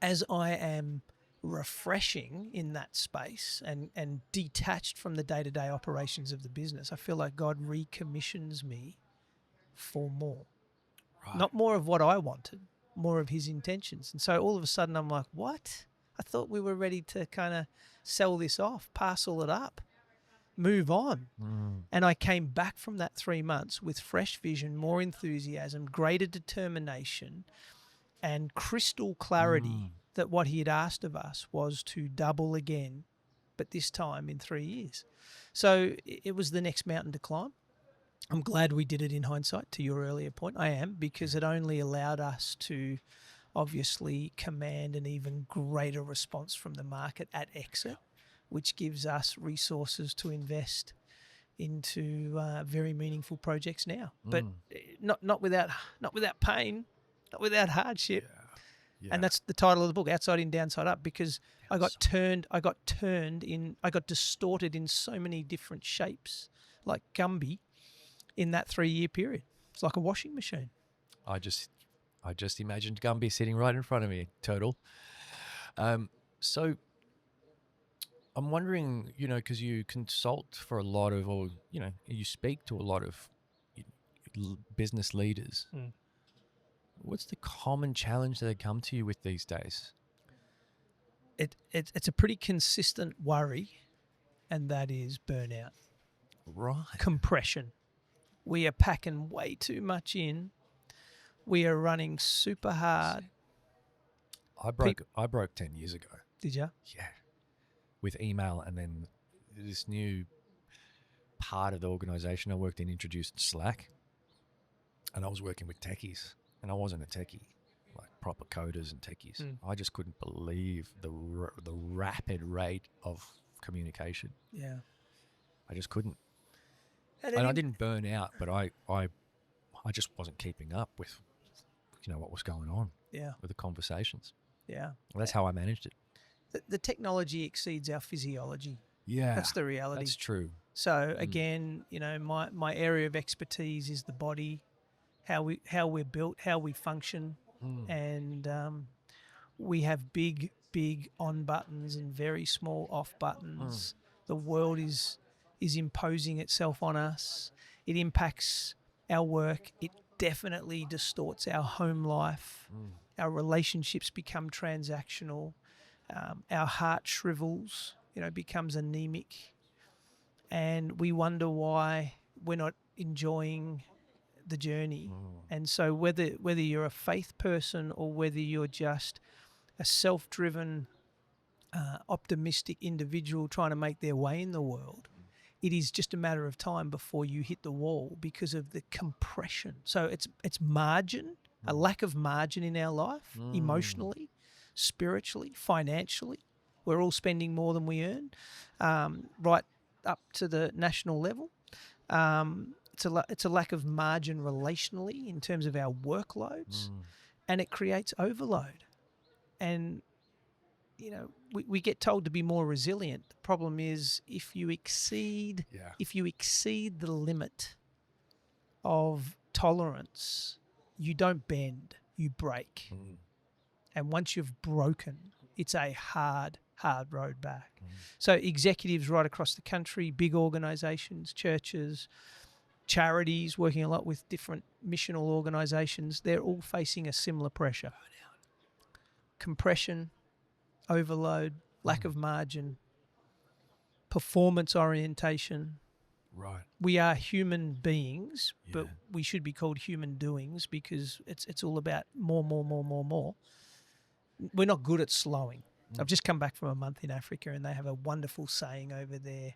as I am refreshing in that space and detached from the day-to-day operations of the business, I feel like God recommissions me for more. Right. Not more of what I wanted, more of his intentions. And so all of a sudden I'm like, what? I thought we were ready to kind of sell this off, parcel it up, move on. And I came back from that 3 months with fresh vision, more enthusiasm, greater determination, and crystal clarity that what he had asked of us was to double again, but this time in 3 years. So it was the next mountain to climb. I'm glad we did it in hindsight, to your earlier point. I am, because it only allowed us to obviously command an even greater response from the market at exit, which gives us resources to invest into very meaningful projects now. But not without pain, not without hardship. Yeah. And that's the title of the book, Outside In, Downside Up, because I got distorted in so many different shapes, like Gumby, in that 3-year period. It's like a washing machine. I just imagined Gumby sitting right in front of me, Turtle. So I'm wondering, because you consult for a lot of, or, you speak to a lot of business leaders. What's the common challenge that they come to you with these days? It's a pretty consistent worry, and that is burnout. Right. Compression. We are packing way too much in. We are running super hard. I broke 10 years ago. Did you? Yeah. With email, and then this new part of the organization I worked in introduced Slack, and I was working with techies. And I wasn't a techie, like proper coders and techies. I just couldn't believe the rapid rate of communication. Yeah. I just couldn't. And I didn't burn out, but I just wasn't keeping up with, what was going on. Yeah. With the conversations. Yeah. Well, that's how I managed it. The technology exceeds our physiology. Yeah. That's the reality. That's true. So again, my area of expertise is the body, how we're built, how we function, and we have big on buttons and very small off buttons. The world is imposing itself on us. It impacts our work. It definitely distorts our home life. Our relationships become transactional. Our heart shrivels, becomes anemic, and we wonder why we're not enjoying the journey. And so whether you're a faith person or whether you're just a self-driven, optimistic individual trying to make their way in the world, it is just a matter of time before you hit the wall because of the compression. So it's margin, a lack of margin in our life, emotionally, spiritually, financially. We're all spending more than we earn, right up to the national level. It's a lack of margin relationally in terms of our workloads, and it creates overload. And we get told to be more resilient. The problem is if you exceed the limit of tolerance, you don't bend, you break. And once you've broken, it's a hard road back. So executives right across the country, big organisations, churches, charities, working a lot with different missional organisations, they're all facing a similar pressure. Compression, overload, lack of margin, performance orientation. Right. We are human beings, but we should be called human doings because it's all about more. We're not good at slowing. I've just come back from a month in Africa, and they have a wonderful saying over there,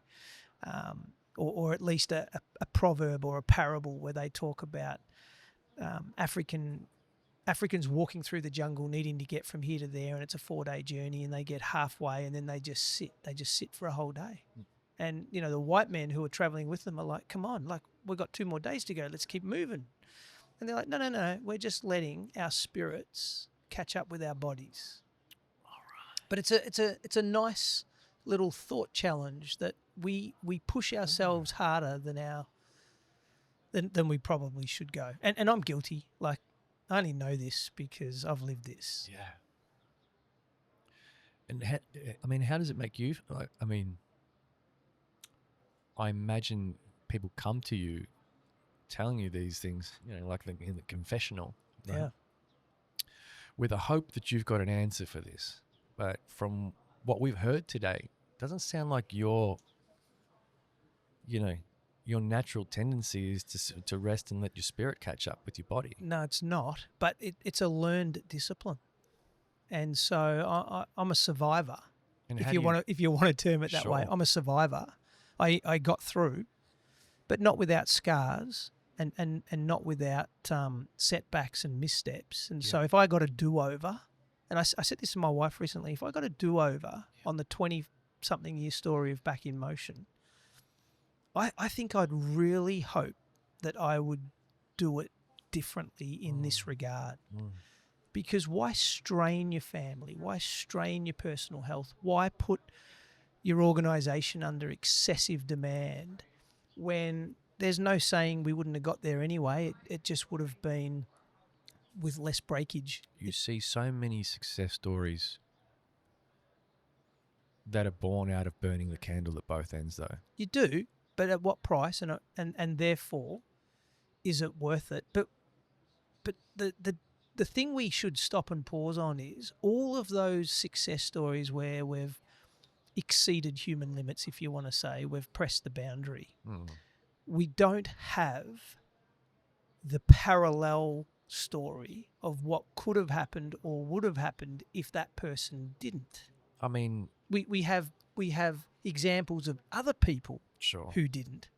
or at least a proverb or a parable where they talk about Africans walking through the jungle needing to get from here to there, and it's a 4-day journey, and they get halfway and then they just sit for a whole day. And the white men who are traveling with them are like, come on, like we've got 2 more days to go, let's keep moving. And they're like, no, we're just letting our spirits catch up with our bodies. All right. But it's a nice little thought challenge that we push ourselves harder than we probably should go. And I'm guilty. Like, I only know this because I've lived this. Yeah. And how does it make you? I imagine people come to you telling you these things, like in the confessional, right? Yeah. With a hope that you've got an answer for this. But from what we've heard today, it doesn't sound like your natural tendency is to rest and let your spirit catch up with your body. No, it's not. But it's a learned discipline. And so I'm a survivor. And if you want to term it that way, I'm a survivor. I got through, but not without scars and not without setbacks and missteps. And so if I got a do-over, and I said this to my wife recently, if I got a do-over on the 20-something year story of Back in Motion, I think I'd really hope that I would do it differently in this regard. Because why strain your family? Why strain your personal health? Why put your organisation under excessive demand when there's no saying we wouldn't have got there anyway? It just would have been with less breakage. You see so many success stories that are born out of burning the candle at both ends, though. You do, but at what price? And therefore, is it worth it? But the thing we should stop and pause on is all of those success stories where we've exceeded human limits, if you want to say, we've pressed the boundary. We don't have the parallel story of what could have happened or would have happened if that person didn't. I mean, we have examples of other people who didn't,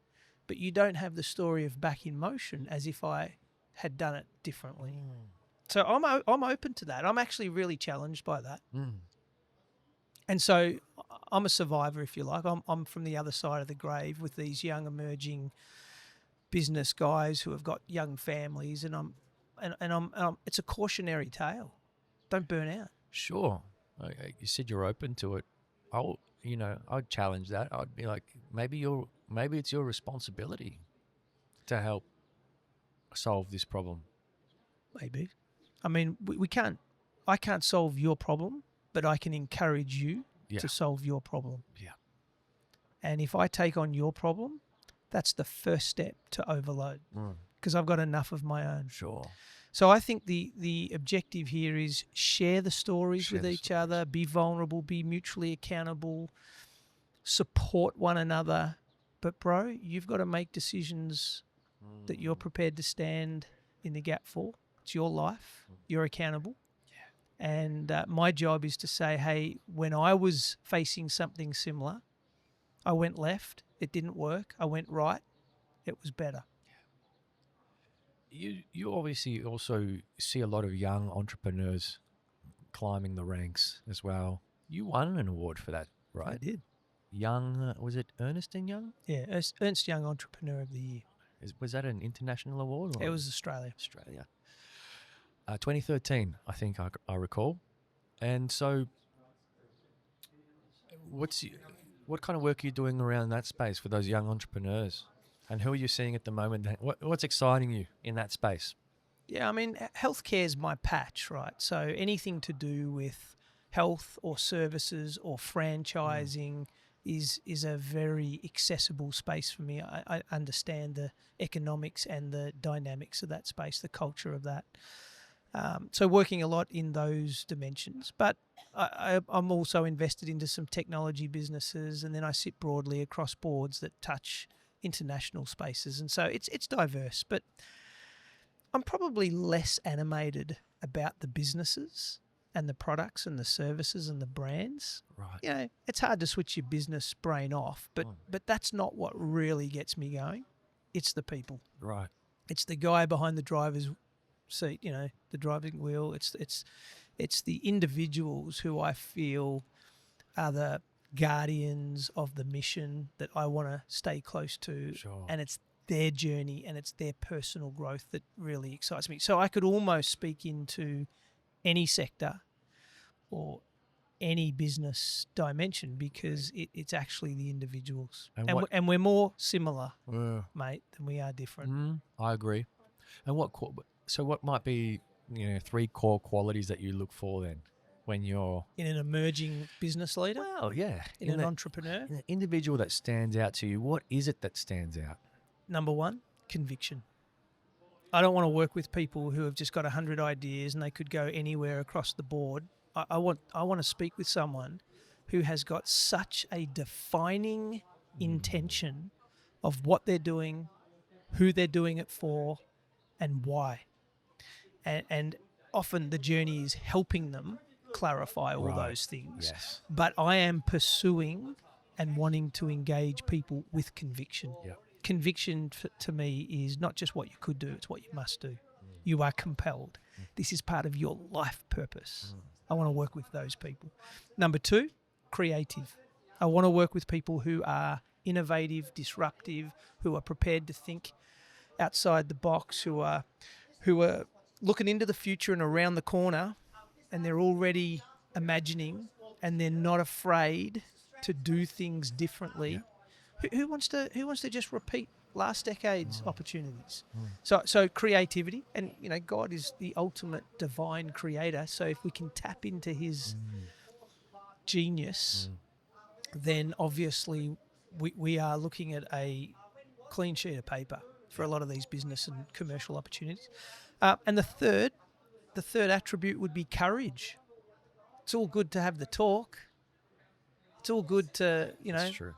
but you don't have the story of Back in Motion as if I had done it differently. So I'm open to that. I'm actually really challenged by that. And so I'm a survivor, if you like. I'm from the other side of the grave with these young emerging business guys who have got young families, and I'm it's a cautionary tale. Don't burn out. Sure. You said you're open to it. I'd challenge that. I'd be like, maybe maybe it's your responsibility to help solve this problem. Maybe. I mean, I can't solve your problem, but I can encourage you Yeah. to solve your problem. Yeah. And if I take on your problem, that's the first step to overload Mm. because I've got enough of my own. Sure. So I think the objective here is share the stories Share with the each stories. other, be vulnerable, be mutually accountable, support one another. But bro, you've got to make decisions that you're prepared to stand in the gap for. It's your life. You're accountable. Yeah. And my job is to say, hey, when I was facing something similar, I went left. It didn't work. I went right. It was better. You obviously also see a lot of young entrepreneurs climbing the ranks as well. You won an award for that, I right? did. Young, was it Ernst Young? Yeah, Ernst Young Entrepreneur of the Year. Was that an international award? Or It was Australia. Australia. 2013, I think I recall. And so, what kind of work are you doing around that space for those young entrepreneurs? And who are you seeing at the moment? What's exciting you in that space? Yeah, I mean, healthcare is my patch, right? So anything to do with health or services or franchising is a very accessible space for me. I understand the economics and the dynamics of that space, the culture of that. So working a lot in those dimensions, but I'm also invested into some technology businesses, and then I sit broadly across boards that touch international spaces, and so it's diverse. But I'm probably less animated about the businesses and the products and the services and the brands. Right. You know, it's hard to switch your business brain off, but that's not what really gets me going. It's the people. Right. It's the guy behind the driver's seat, you know, the driving wheel. It's the individuals who I feel are the guardians of the mission that I want to stay close to. Sure. And it's their journey and it's their personal growth that really excites me. So I could almost speak into any sector or any business dimension because it's actually the individuals. And we're more similar, mate, than we are different. I agree. And what might be, 3 core qualities that you look for then when you're In an emerging business leader, well, yeah, in an entrepreneur, an individual that stands out to you? What is it that stands out? number one, conviction. I don't want to work with people who have just got 100 ideas and they could go anywhere across the board. I want to speak with someone who has got such a defining intention of what they're doing, who they're doing it for, and why. And often the journey is helping them clarify all those things. Yes. But I am pursuing and wanting to engage people with conviction. Yep. Conviction to me is not just what you could do, it's what you must do. You are compelled. This is part of your life purpose. I want to work with those people. Number two, creative. I want to work with people who are innovative, disruptive, who are prepared to think outside the box, who are looking into the future and around the corner, and they're already imagining, and they're not afraid to do things differently. Who wants to just repeat last decade's opportunities? So creativity, and God is the ultimate divine creator. So if we can tap into His genius, then obviously we are looking at a clean sheet of paper for a lot of these business and commercial opportunities. And the third attribute would be courage. It's all good to have the talk. It's all good to That's true.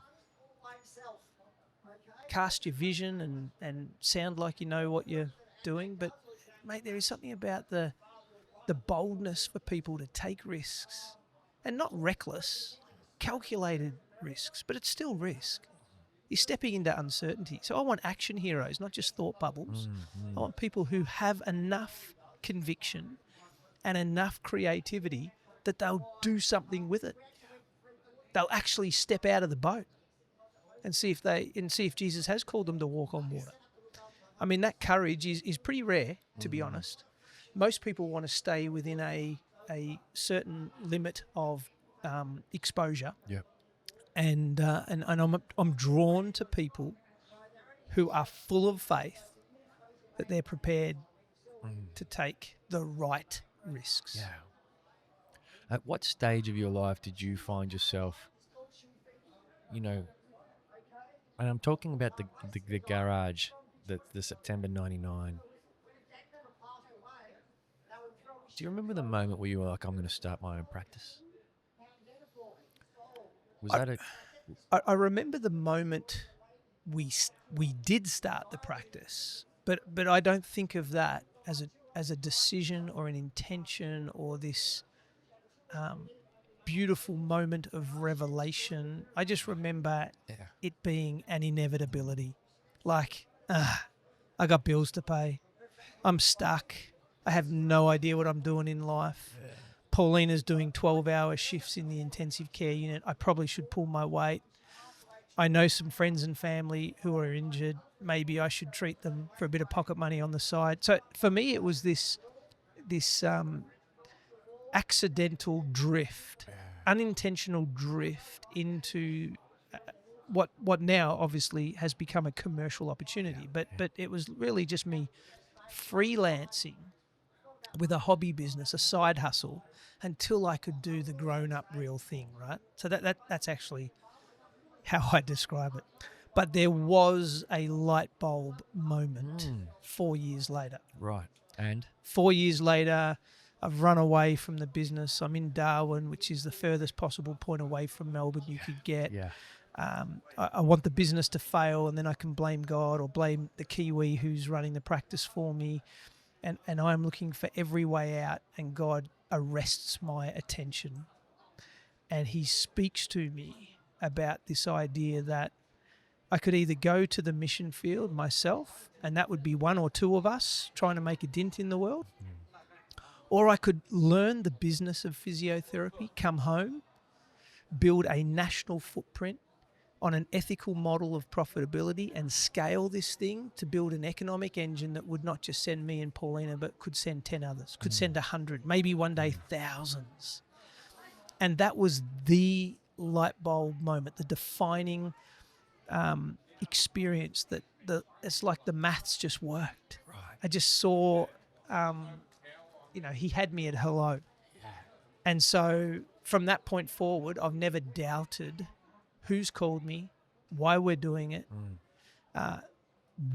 cast your vision and sound like you know what you're doing. But, mate, there is something about the boldness for people to take risks, and not reckless, calculated risks, but it's still risk. You're stepping into uncertainty. So I want action heroes, not just thought bubbles. I want people who have enough conviction and enough creativity that they'll do something with it. They'll actually step out of the boat and see if Jesus has called them to walk on water. I mean, that courage is pretty rare, to be honest. Most people want to stay within a certain limit of exposure. Yep. and I'm drawn to people who are full of faith that they're prepared to take the right risks. Yeah. At what stage of your life did you find yourself, you know, and I'm talking about the garage, the September 99. Do you remember the moment where you were like, I'm going to start my own practice? Was that a... I remember the moment we did start the practice, but I don't think of that as a decision or an intention or this beautiful moment of revelation. I just remember it being an inevitability. Like, I got bills to pay. I'm stuck. I have no idea what I'm doing in life. Yeah. Paulina's doing 12-hour shifts in the intensive care unit. I probably should pull my weight. I know some friends and family who are injured. Maybe I should treat them for a bit of pocket money on the side. So for me, it was this accidental drift, unintentional drift into what now obviously has become a commercial opportunity. But it was really just me freelancing with a hobby business, a side hustle, until I could do the grown-up real thing, right? So that's actually how I describe it. But there was a light bulb moment 4 years later. Right. And? 4 years later, I've run away from the business. I'm in Darwin, which is the furthest possible point away from Melbourne you could get. Yeah. I want the business to fail, and then I can blame God or blame the Kiwi who's running the practice for me. And I'm looking for every way out, and God arrests my attention. And he speaks to me about this idea that I could either go to the mission field myself, and that would be one or two of us trying to make a dent in the world, or I could learn the business of physiotherapy, come home, build a national footprint on an ethical model of profitability and scale this thing to build an economic engine that would not just send me and Paulina, but could send 10 others, could send 100, maybe one day thousands. And that was the light bulb moment, the defining experience that it's like the maths just worked. Right. I just saw, he had me at hello. Yeah. And so from that point forward, I've never doubted who's called me, why we're doing it.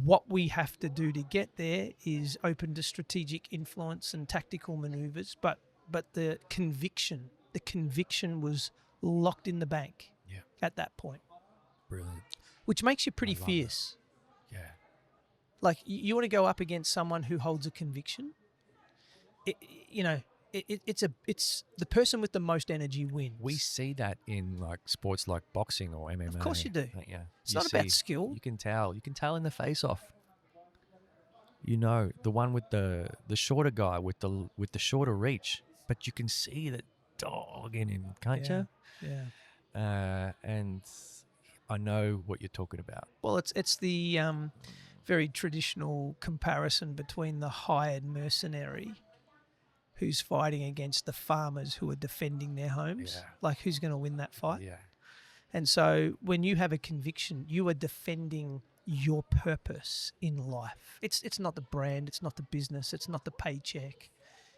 What we have to do to get there is open to strategic influence and tactical maneuvers, but the conviction was locked in the bank at that point. Brilliant. Which makes you pretty fierce. That. Yeah. Like, you want to go up against someone who holds a conviction. It's the person with the most energy wins. We see that in like sports like boxing or MMA. Of course you do. Yeah. It's not about skill. You can tell. You can tell in the face-off. You know, the one with the shorter guy with the shorter reach, but you can see that dog in him, can't you? Yeah. And I know what you're talking about. Well, it's the very traditional comparison between the hired mercenary who's fighting against the farmers who are defending their homes. Yeah. Like, who's going to win that fight? Yeah. And so when you have a conviction, you are defending your purpose in life. It's not the brand, it's not the business, it's not the paycheck.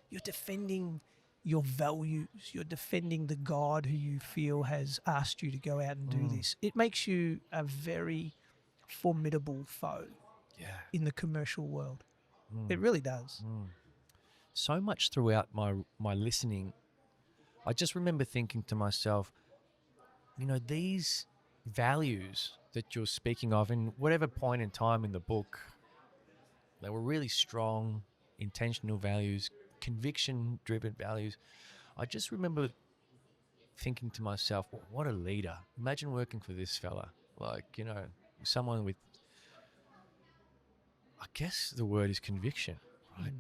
You're defending your values. You're defending the God who you feel has asked you to go out and do this. It makes you a very formidable foe in the commercial world. It really does. So much throughout my listening, I just remember thinking to myself, these values that you're speaking of in whatever point in time in the book, they were really strong, intentional values, conviction-driven values. I just remember thinking to myself, well, what a leader. Imagine working for this fella. Like, someone with, I guess the word is conviction, right?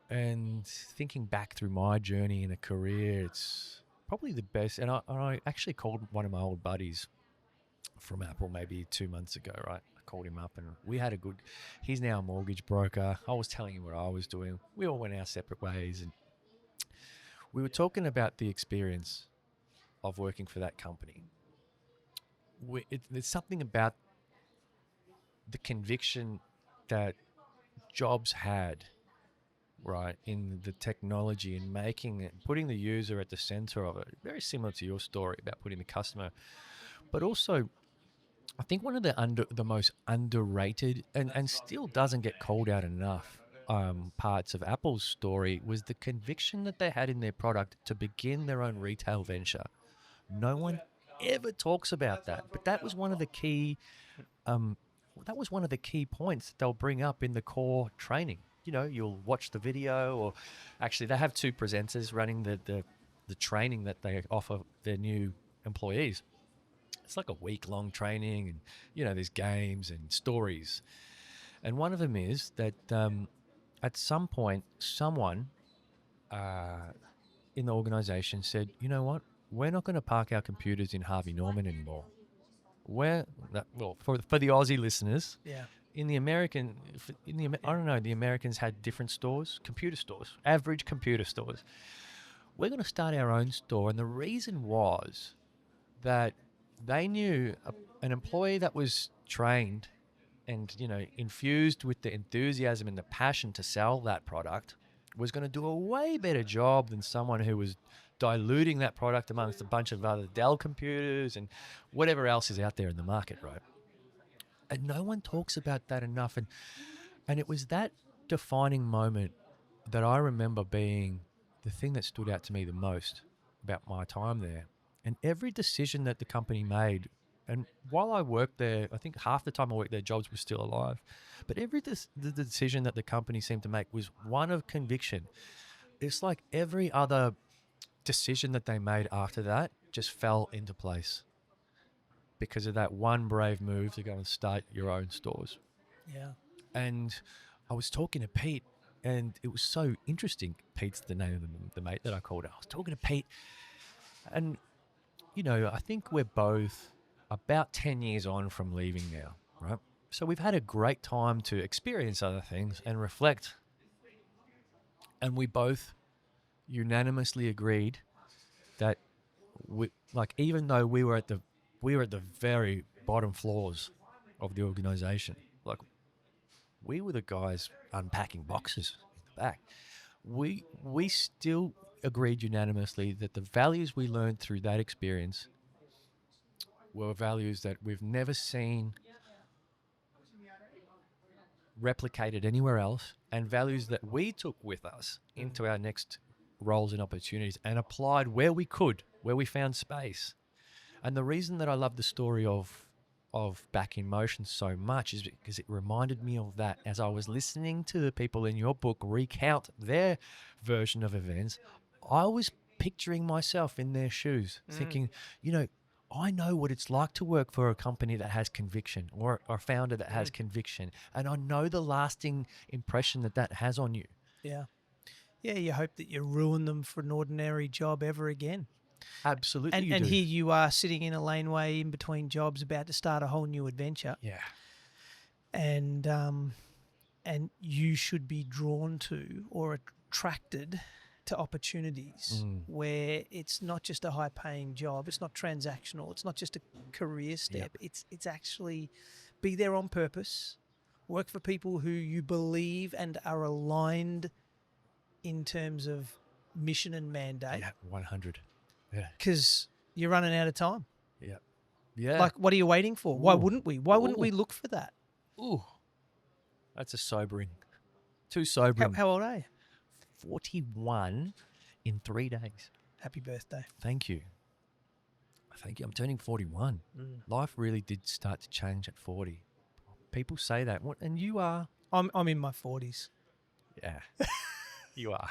And thinking back through my journey in a career, it's probably the best. And I actually called one of my old buddies from Apple maybe 2 months ago, right? I called him up and we had he's now a mortgage broker. I was telling him what I was doing. We all went our separate ways. And we were talking about the experience of working for that company. there's something about the conviction that Jobs had, right, in the technology and making it, putting the user at the center of it. Very similar to your story about putting the customer, but also I think one of the most underrated and still doesn't get called out enough parts of Apple's story was the conviction that they had in their product to begin their own retail venture. No one ever talks about that, but that was one of the key um, points that they'll bring up in the core training. You know, you'll watch the video, or actually they have two presenters running the training that they offer their new employees. It's like a week-long training, and you know, there's games and stories. And one of them is that at some point, someone in the organization said, "You know what? We're not going to park our computers in Harvey Norman anymore." Well, for the Aussie listeners, Yeah. in the American, I don't know, the Americans had different stores, computer stores, average computer stores. We're going to start our own store, and the reason was that they knew an employee that was trained and, you know, infused with the enthusiasm and the passion to sell that product was going to do a way better job than someone who was diluting that product amongst a bunch of other Dell computers and whatever else is out there in the market, right? And no one talks about that enough. And it was that defining moment that I remember being the thing that stood out to me the most about my time there. And every decision that the company made, and while I worked there, I think half the time I worked there, Jobs was still alive. But the decision that the company seemed to make was one of conviction. It's like every other decision that they made after that just fell into place because of that one brave move to go and start your own stores. Yeah. And I was talking to Pete, and it was so interesting. Pete's the name of the mate that I called. I was talking to Pete, and, you know, I think we're both about 10 years on from leaving now, right? So we've had a great time to experience other things and reflect. And we both unanimously agreed that even though we were at the very bottom floors of the organization, like we were the guys unpacking boxes in the back. We still agreed unanimously that the values we learned through that experience were values that we've never seen replicated anywhere else, and values that we took with us into our next roles and opportunities and applied where we could, where we found space. And the reason that I love the story of Back in Motion so much is because it reminded me of that as I was listening to the people in your book recount their version of events. I was picturing myself in their shoes, thinking, you know, I know what it's like to work for a company that has conviction, or a founder that has conviction, and I know the lasting impression that has on you. Yeah. Yeah, you hope that you ruin them for an ordinary job ever again. Absolutely, And you and do. here you are sitting in a laneway in between jobs, about to start a whole new adventure. Yeah. And you should be drawn to or attracted to opportunities where it's not just a high-paying job, it's not transactional, it's not just a career step. It's actually be there on purpose, work for people who you believe and are aligned in terms of mission and mandate. Yeah, 100. Yeah. Because you're running out of time. Yeah. Yeah. Like, what are you waiting for? Why Ooh. wouldn't we? Why wouldn't we Ooh. look for that? Ooh. That's a sobering. Too sobering. How old are you? 41 in 3 days. Happy birthday. Thank you. Thank you. I'm turning 41. Life really did start to change at 40. People say that. And you are? I'm in my 40s. Yeah. You are.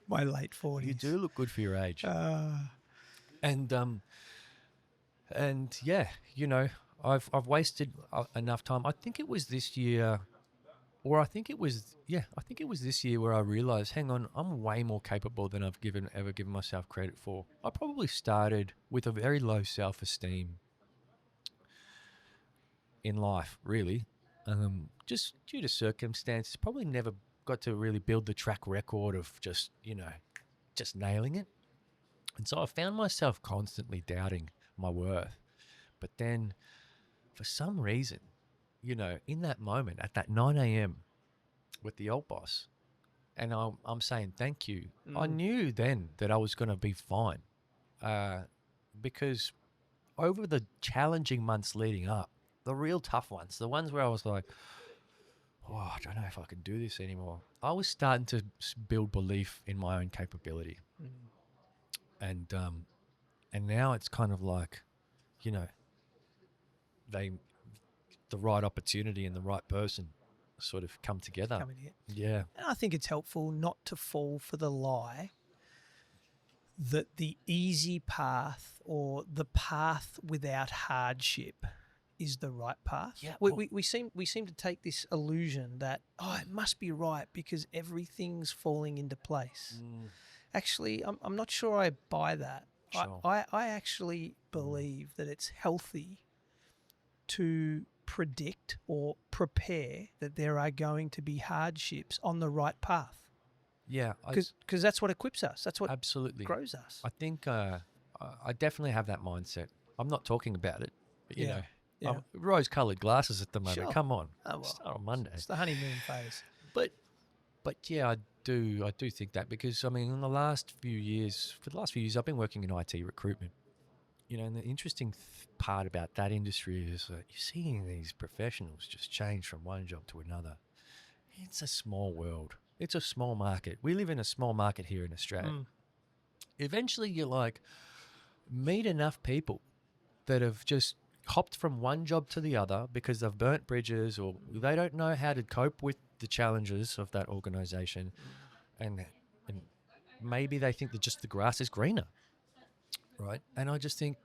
My late 40s. You do look good for your age. And yeah, you know, I've wasted enough time. I think it was this year, or I think it was this year where I realized, hang on, I'm way more capable than I've ever given myself credit for. I probably started with a very low self-esteem in life, really, just due to circumstances. Probably never got to really build the track record of just nailing it. And so I found myself constantly doubting my worth. But then for some reason, in that moment at that 9 a.m. with the old boss, and I'm saying thank you, I knew then that I was going to be fine, because over the challenging months leading up, the real tough ones, the ones where I was like, oh, I don't know if I can do this anymore, I was starting to build belief in my own capability. And now it's kind of like, the right opportunity and the right person sort of come together. Coming here. Yeah. And I think it's helpful not to fall for the lie that the easy path or the path without hardship is the right path. Yeah, We seem to take this illusion that, it must be right because everything's falling into place. Actually, I'm not sure I buy that. Sure. I actually believe that it's healthy to predict or prepare that there are going to be hardships on the right path. Yeah. Because that's what equips us. That's what Absolutely grows us. I think I definitely have that mindset. I'm not talking about it, but Yeah. rose-colored glasses at the moment. Sure. Come on. Oh, well, Start on Monday. it's the honeymoon phase. But yeah, I do think that because in the last few years, I've been working in IT recruitment. And the interesting part about that industry is that you're seeing these professionals just change from one job to another. It's a small world. It's a small market. We live in a small market here in Australia. Eventually, you meet enough people that have just hopped from one job to the other because they've burnt bridges or they don't know how to cope with the challenges of that organization, and maybe they think that just the grass is greener, right? And I just think,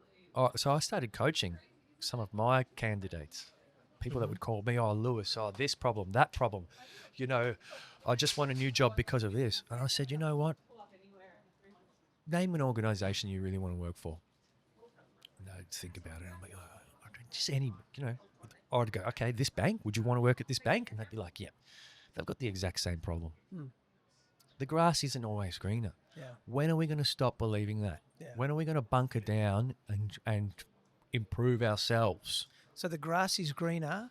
so I started coaching some of my candidates, people that would call me, Lewis, this problem, that problem, I just want a new job because of this. And I said, you know what? Name an organization you really want to work for. And they'd think about it. I'm like, just any, I'd go, okay, this bank, would you want to work at this bank? And they'd be like, yeah, they've got the exact same problem. The grass isn't always greener. Yeah. When are we going to stop believing that? Yeah. When are we going to bunker down and improve ourselves? So the grass is greener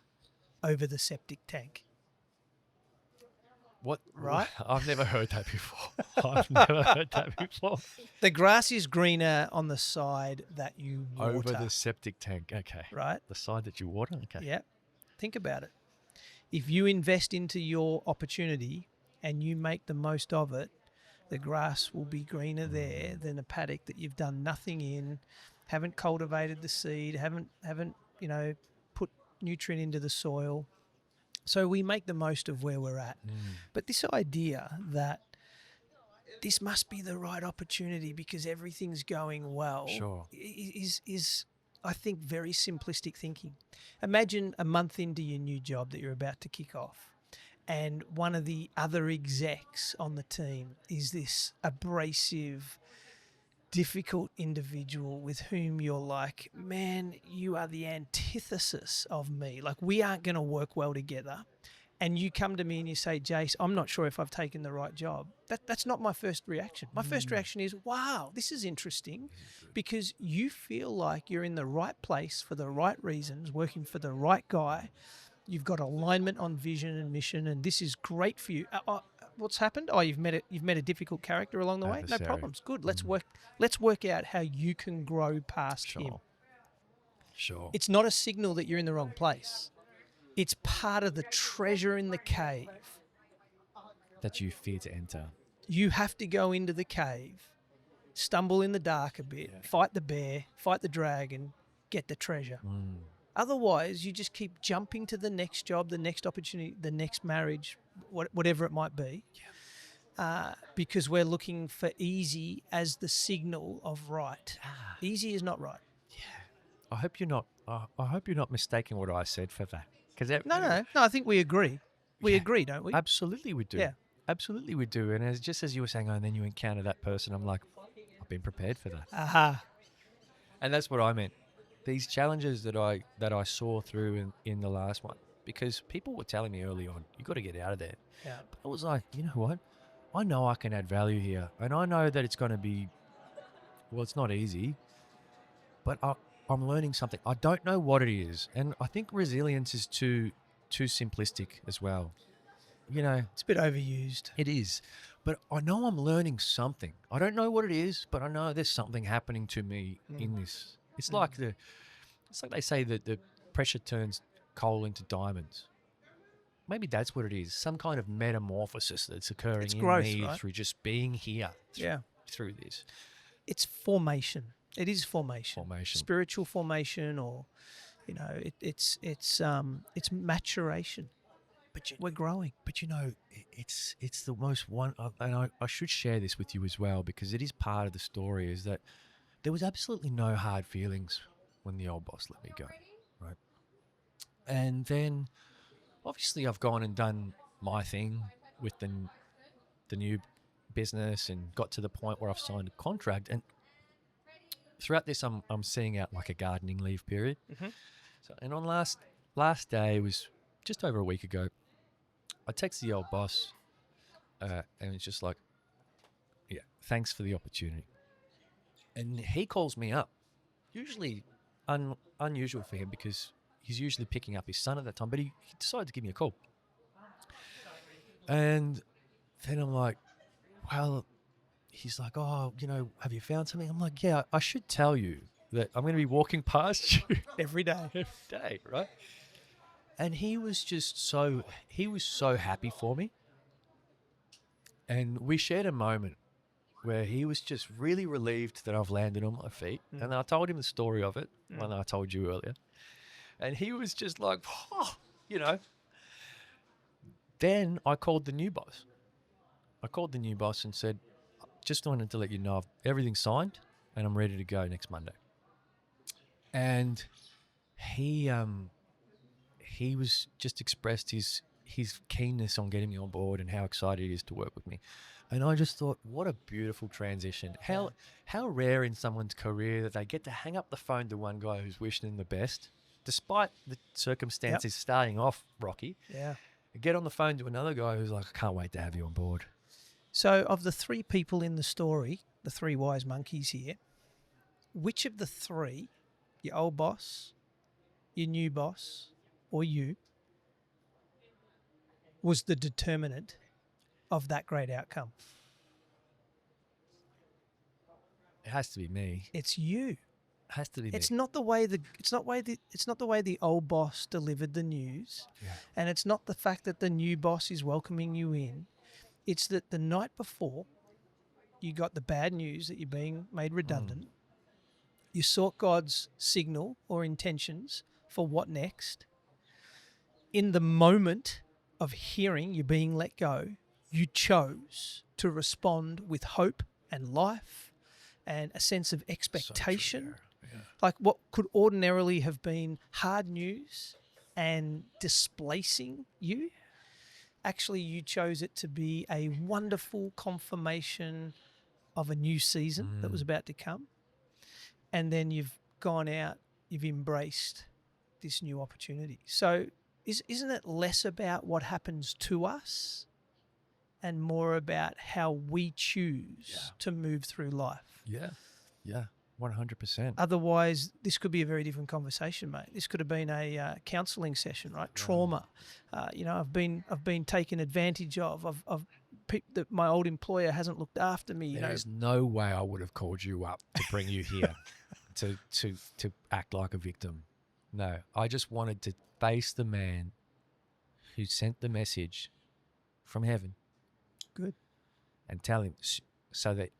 over the septic tank. What? Right? I've never heard that before. The grass is greener on the side that you water. Over the septic tank. Okay. Right? The side that you water. Okay. Yeah. Think about it. If you invest into your opportunity and you make the most of it, the grass will be greener there than a paddock that you've done nothing in, haven't cultivated the seed, haven't put nutrient into the soil. So we make the most of where we're at. But this idea that this must be the right opportunity because everything's going well is I think, very simplistic thinking. Imagine a month into your new job that you're about to kick off, and one of the other execs on the team is this abrasive, difficult individual with whom you're like, man, you are the antithesis of me. Like, we aren't going to work well together. And you come to me and you say, Jace, I'm not sure if I've taken the right job. That's not my first reaction. My first reaction is, wow, this is interesting, because you feel like you're in the right place for the right reasons, working for the right guy. You've got alignment on vision and mission, and this is great for you. What's happened? Oh, you've met a difficult character along the way. No problems. Good. Let's work out how you can grow past him. Sure. It's not a signal that you're in the wrong place. It's part of the treasure in the cave that you fear to enter. You have to go into the cave, stumble in the dark a bit, fight the bear, fight the dragon, get the treasure. Otherwise, you just keep jumping to the next job, the next opportunity, the next marriage, whatever it might be, because we're looking for easy as the signal of right. Easy is not right. Yeah. I hope you're not mistaking what I said for that. No. I think we agree. We agree, don't we? Absolutely, we do. Yeah. Absolutely, we do. And just as you were saying, and then you encounter that person, I'm like, I've been prepared for that. Aha. And that's what I meant. These challenges that I saw through in the last one, because people were telling me early on, you got to get out of there. Yeah. But I was like, you know what? I know I can add value here, and I know that it's going to be, well, it's not easy, but I'm learning something. I don't know what it is. And I think resilience is too simplistic as well. You know, It's a bit overused. it is. But I know I'm learning something. I don't know what it is, but I know there's something happening to me in this. It's like they say that the pressure turns coal into diamonds. Maybe that's what it is. Some kind of metamorphosis that's occurring It's in growth, me right? through just being here through this. It's formation. It is formation. Formation. Spiritual formation, or it's maturation. But We're growing. But it's the most one, and I should share this with you as well, because it is part of the story, is that there was absolutely no hard feelings when the old boss let me go, right? And then obviously I've gone and done my thing with the new business and got to the point where I've signed a contract, and throughout this I'm seeing out like a gardening leave period. So, and on last day, it was just over a week ago, I text the old boss, and it's just like, yeah, thanks for the opportunity. And he calls me up, usually unusual for him because he's usually picking up his son at that time, but he decided to give me a call. And then I'm like, well, he's like, oh, have you found something? I'm like, yeah, I should tell you that I'm going to be walking past you Every day. every day, right? And he was so happy for me. And we shared a moment where he was just really relieved that I've landed on my feet. And I told him the story of it, when I told you earlier. And he was just like, oh, Then I called the new boss. And said, just wanted to let you know everything's signed and I'm ready to go next Monday. And he was just expressed his keenness on getting me on board and how excited he is to work with me. And I just thought, what a beautiful transition. How rare in someone's career that they get to hang up the phone to one guy who's wishing them the best, despite the circumstances starting off rocky. Yeah. Get on the phone to another guy who's like, I can't wait to have you on board. So of the three people in the story, the three wise monkeys here, which of the three, your old boss, your new boss, or you, was the determinant of that great outcome? It has to be me. It's you. It has to be me. It's not the way the old boss delivered the news, and it's not the fact that the new boss is welcoming you in. It's that the night before, you got the bad news that you're being made redundant. You sought God's signal or intentions for what next. In the moment of hearing you're being let go, you chose to respond with hope and life and a sense of expectation. Like what could ordinarily have been hard news and displacing you. Actually, you chose it to be a wonderful confirmation of a new season that was about to come. And then you've gone out, you've embraced this new opportunity. So isn't it less about what happens to us and more about how we choose to move through life? Yeah, 100%. Otherwise, this could be a very different conversation, mate. This could have been a counselling session, right? Trauma. I've been taken advantage of that my old employer hasn't looked after me. There's no way I would have called you up to bring you here to act like a victim. No, I just wanted to face the man who sent the message from heaven. Good. And tell him so that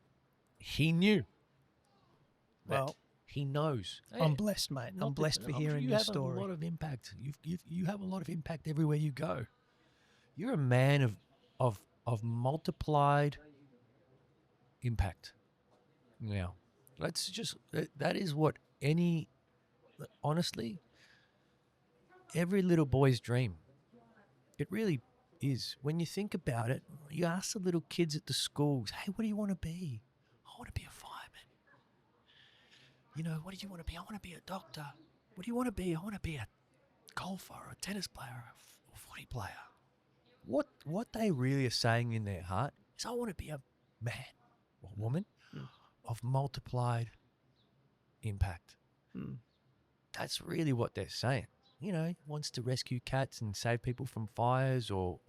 he knew. Well, he knows. I'm blessed, mate. I'm blessed for hearing your story. You have a lot of impact. You have a lot of impact everywhere you go. You're a man of multiplied impact. Now, that is what honestly, every little boy's dream. It really is. When you think about it, you ask the little kids at the schools, hey, what do you want to be? I want to be a fireman. What do you want to be? I want to be a doctor. What do you want to be? I want to be a golfer or a tennis player or a footy player. What they really are saying in their heart is, I want to be a man or woman of multiplied impact. that's really what they're saying. You know, wants to rescue cats and save people from fires, or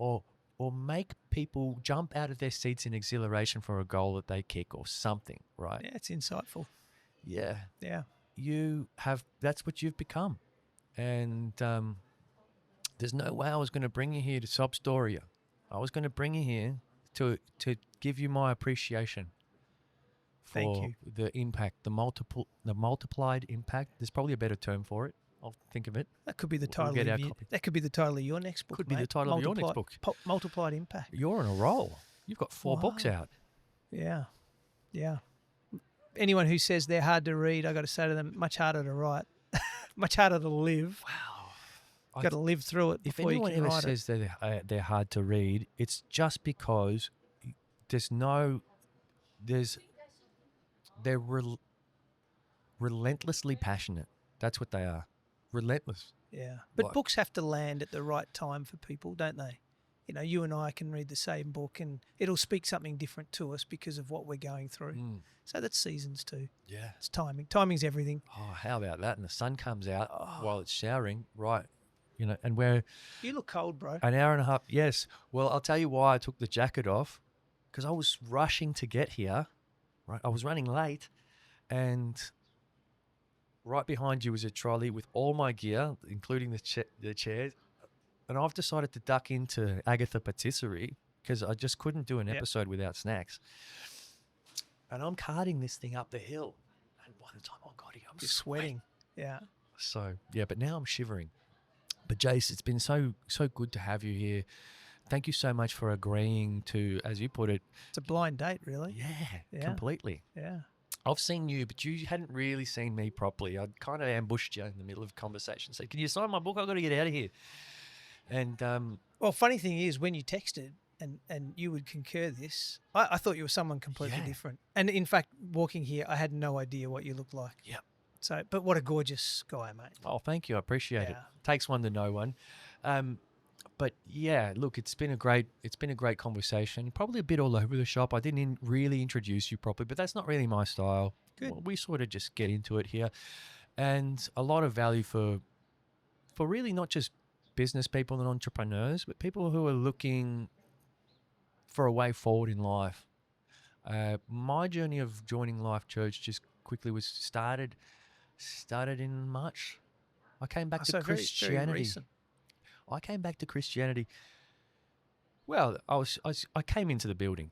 make people jump out of their seats in exhilaration for a goal that they kick or something, right? Yeah, it's insightful. Yeah. Yeah. That's what you've become. And there's no way I was going to bring you here to sob story you. I was going to bring you here to give you my appreciation for Thank you. the impact, the multiplied impact. There's probably a better term for it. I'll think of it. That could be the We'll title get our of your, copy. that could be the title of your next book. Could be the mate. title of your next book. Multiplied impact. You're on a roll. You've got 4 books Wow. out. Yeah. Yeah. Anyone who says they're hard to read, I got to say to them, much harder to write, much harder to live. Wow. Got to live through it If before you anyone can ever write it. says they're hard to read, it's just because they're relentlessly passionate. That's what they are. Relentless. Yeah. But Like- books have to land at the right time for people, don't they? You know, you and I can read the same book and it'll speak something different to us because of what we're going through. Mm, So that's seasons too. yeah. It's timing. Timing's everything. Oh, how about that? And the sun comes out Oh. while it's showering, right? You know, and we're You look cold, bro. an hour and a half. Yes. Well, I'll tell you why I took the jacket off, because I was rushing to get here. Right, I was running late, and right behind you was a trolley with all my gear, including the chairs. And I've decided to duck into Agatha Patisserie because I just couldn't do an Yep. episode without snacks. And I'm carting this thing up the hill, and by the time I got here, I'm You're sweating. Yeah. So yeah, but now I'm shivering. But Jace, it's been so good to have you here. Thank you so much for agreeing to, as you put it, It's a blind date, really. yeah, completely. Yeah. I've seen you, but you hadn't really seen me properly. I'd kind of ambushed you in the middle of a conversation. Said, "Can you sign my book? I've got to get out of here." And Well, funny thing is, when you texted, and you would concur this, I thought you were someone completely Yeah. different. And in fact, walking here, I had no idea what you looked like. Yep. So, but what a gorgeous guy, mate. oh, thank you, I appreciate it. Yeah. Takes one to know one. But yeah, look, it's been a great conversation. Probably a bit all over the shop. I didn't really introduce you properly, but that's not really my style. Good. We sort of just get into it here, and a lot of value for really not just business people and entrepreneurs, but people who are looking for a way forward in life. My journey of joining Life Church just quickly was started in March. I came back to So very Christianity. recent. I came back to Christianity. Well, I came into the building.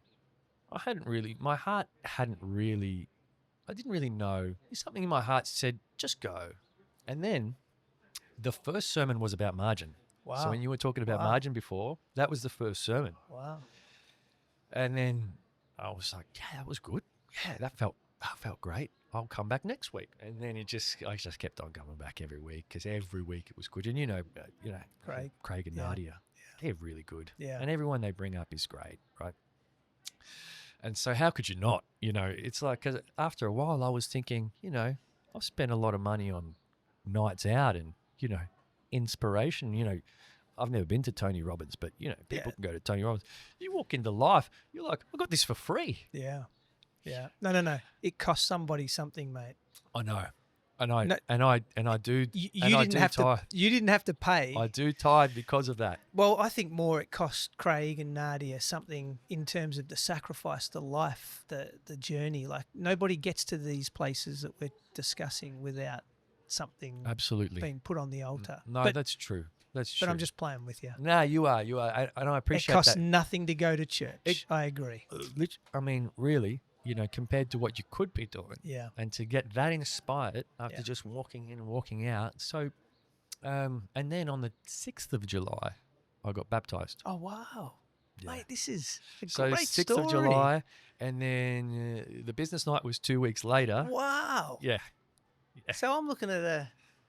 My heart hadn't really, I didn't really know. Something in my heart said, just go. And then the first sermon was about margin. Wow. So when you were talking about Wow. margin before, that was the first sermon. Wow. And then I was like, yeah, that was good. Yeah, that felt great. I'll come back next week. And then I just kept on coming back every week, because every week it was good. And you know, Craig and Yeah. Nadia, they're really good. Yeah. And everyone they bring up is great, right? And so how could you not? You know, it's like, 'cause after a while I was thinking, you know, I've spent a lot of money on nights out and, you know, inspiration. You know, I've never been to Tony Robbins, but, you know, people Yeah. can go to Tony Robbins. You walk into Life, you're like, I got this for free. Yeah. Yeah. No. It cost somebody something, mate. I know. No. And I do. You and I didn't do have tithe. to. You didn't have to pay. I do tithe because of that. Well, I think more it cost Craig and Nadia something in terms of the sacrifice, the life, the journey. Like, nobody gets to these places that we're discussing without something Absolutely. being put on the altar. No, but, that's true. That's true. but I'm just playing with you. No, you are. And I It appreciate costs that. nothing to go to church. It- I agree. I mean, really, you know, compared to what you could be doing. Yeah. And to get that inspired after Yeah. just walking in and walking out. So, and then on the 6th of July, I got baptized. Oh, wow. Yeah. Mate, this is a So great 6th story. of July, and then the business night was 2 weeks later. Wow. Yeah. So I'm looking at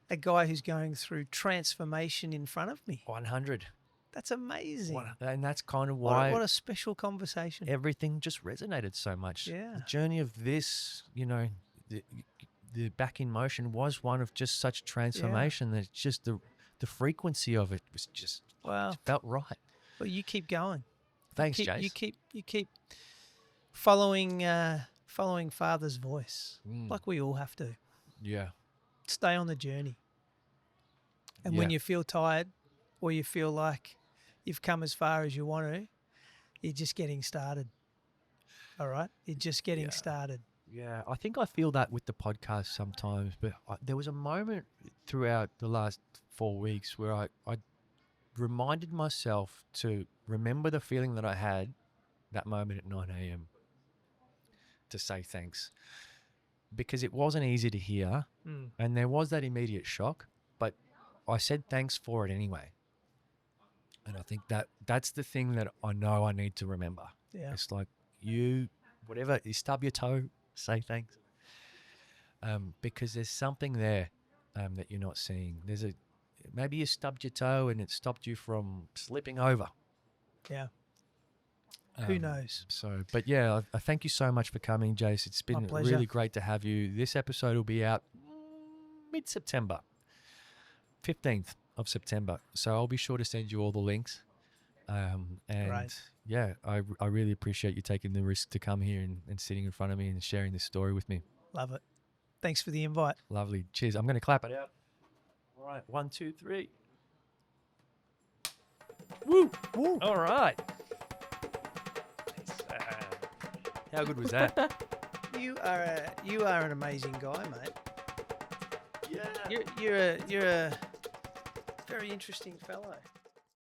a guy who's going through transformation in front of me. 100. That's amazing. And that's kind of What why a special conversation. everything just resonated so much. Yeah. The journey of this, you know, the back in motion was one of just such transformation that just the frequency of it was just Wow. felt right. Well, you keep going. Thanks, keep, Jace. You keep following Father's voice, Mm. like we all have to. Yeah. Stay on the journey. And Yeah. when you feel tired or you feel like you've come as far as you want to, you're just getting started. All right? You're just getting started. Yeah, I think I feel that with the podcast sometimes, but there was a moment throughout the last 4 weeks where I reminded myself to remember the feeling that I had that moment at 9 a.m. to say thanks, because it wasn't easy to hear and there was that immediate shock, but I said thanks for it anyway. And I think that's the thing that I know I need to remember. Yeah. It's like whatever, you stub your toe, say thanks. Because there's something there that you're not seeing. Maybe you stubbed your toe and it stopped you from slipping over. Yeah. Who knows? So, but yeah, I thank you so much for coming, Jace. It's been pleasure. really great to have you. This episode will be out mid-September, 15th of September. So I'll be sure to send you all the links. And Great. yeah, I really appreciate you taking the risk to come here and sitting in front of me and sharing this story with me. Love it. Thanks for the invite. Lovely. Cheers. I'm going to clap it out. All right. 1, 2, 3. Woo. Woo. All right. How good was that? You are an amazing guy, mate. Yeah. You're a very interesting fellow.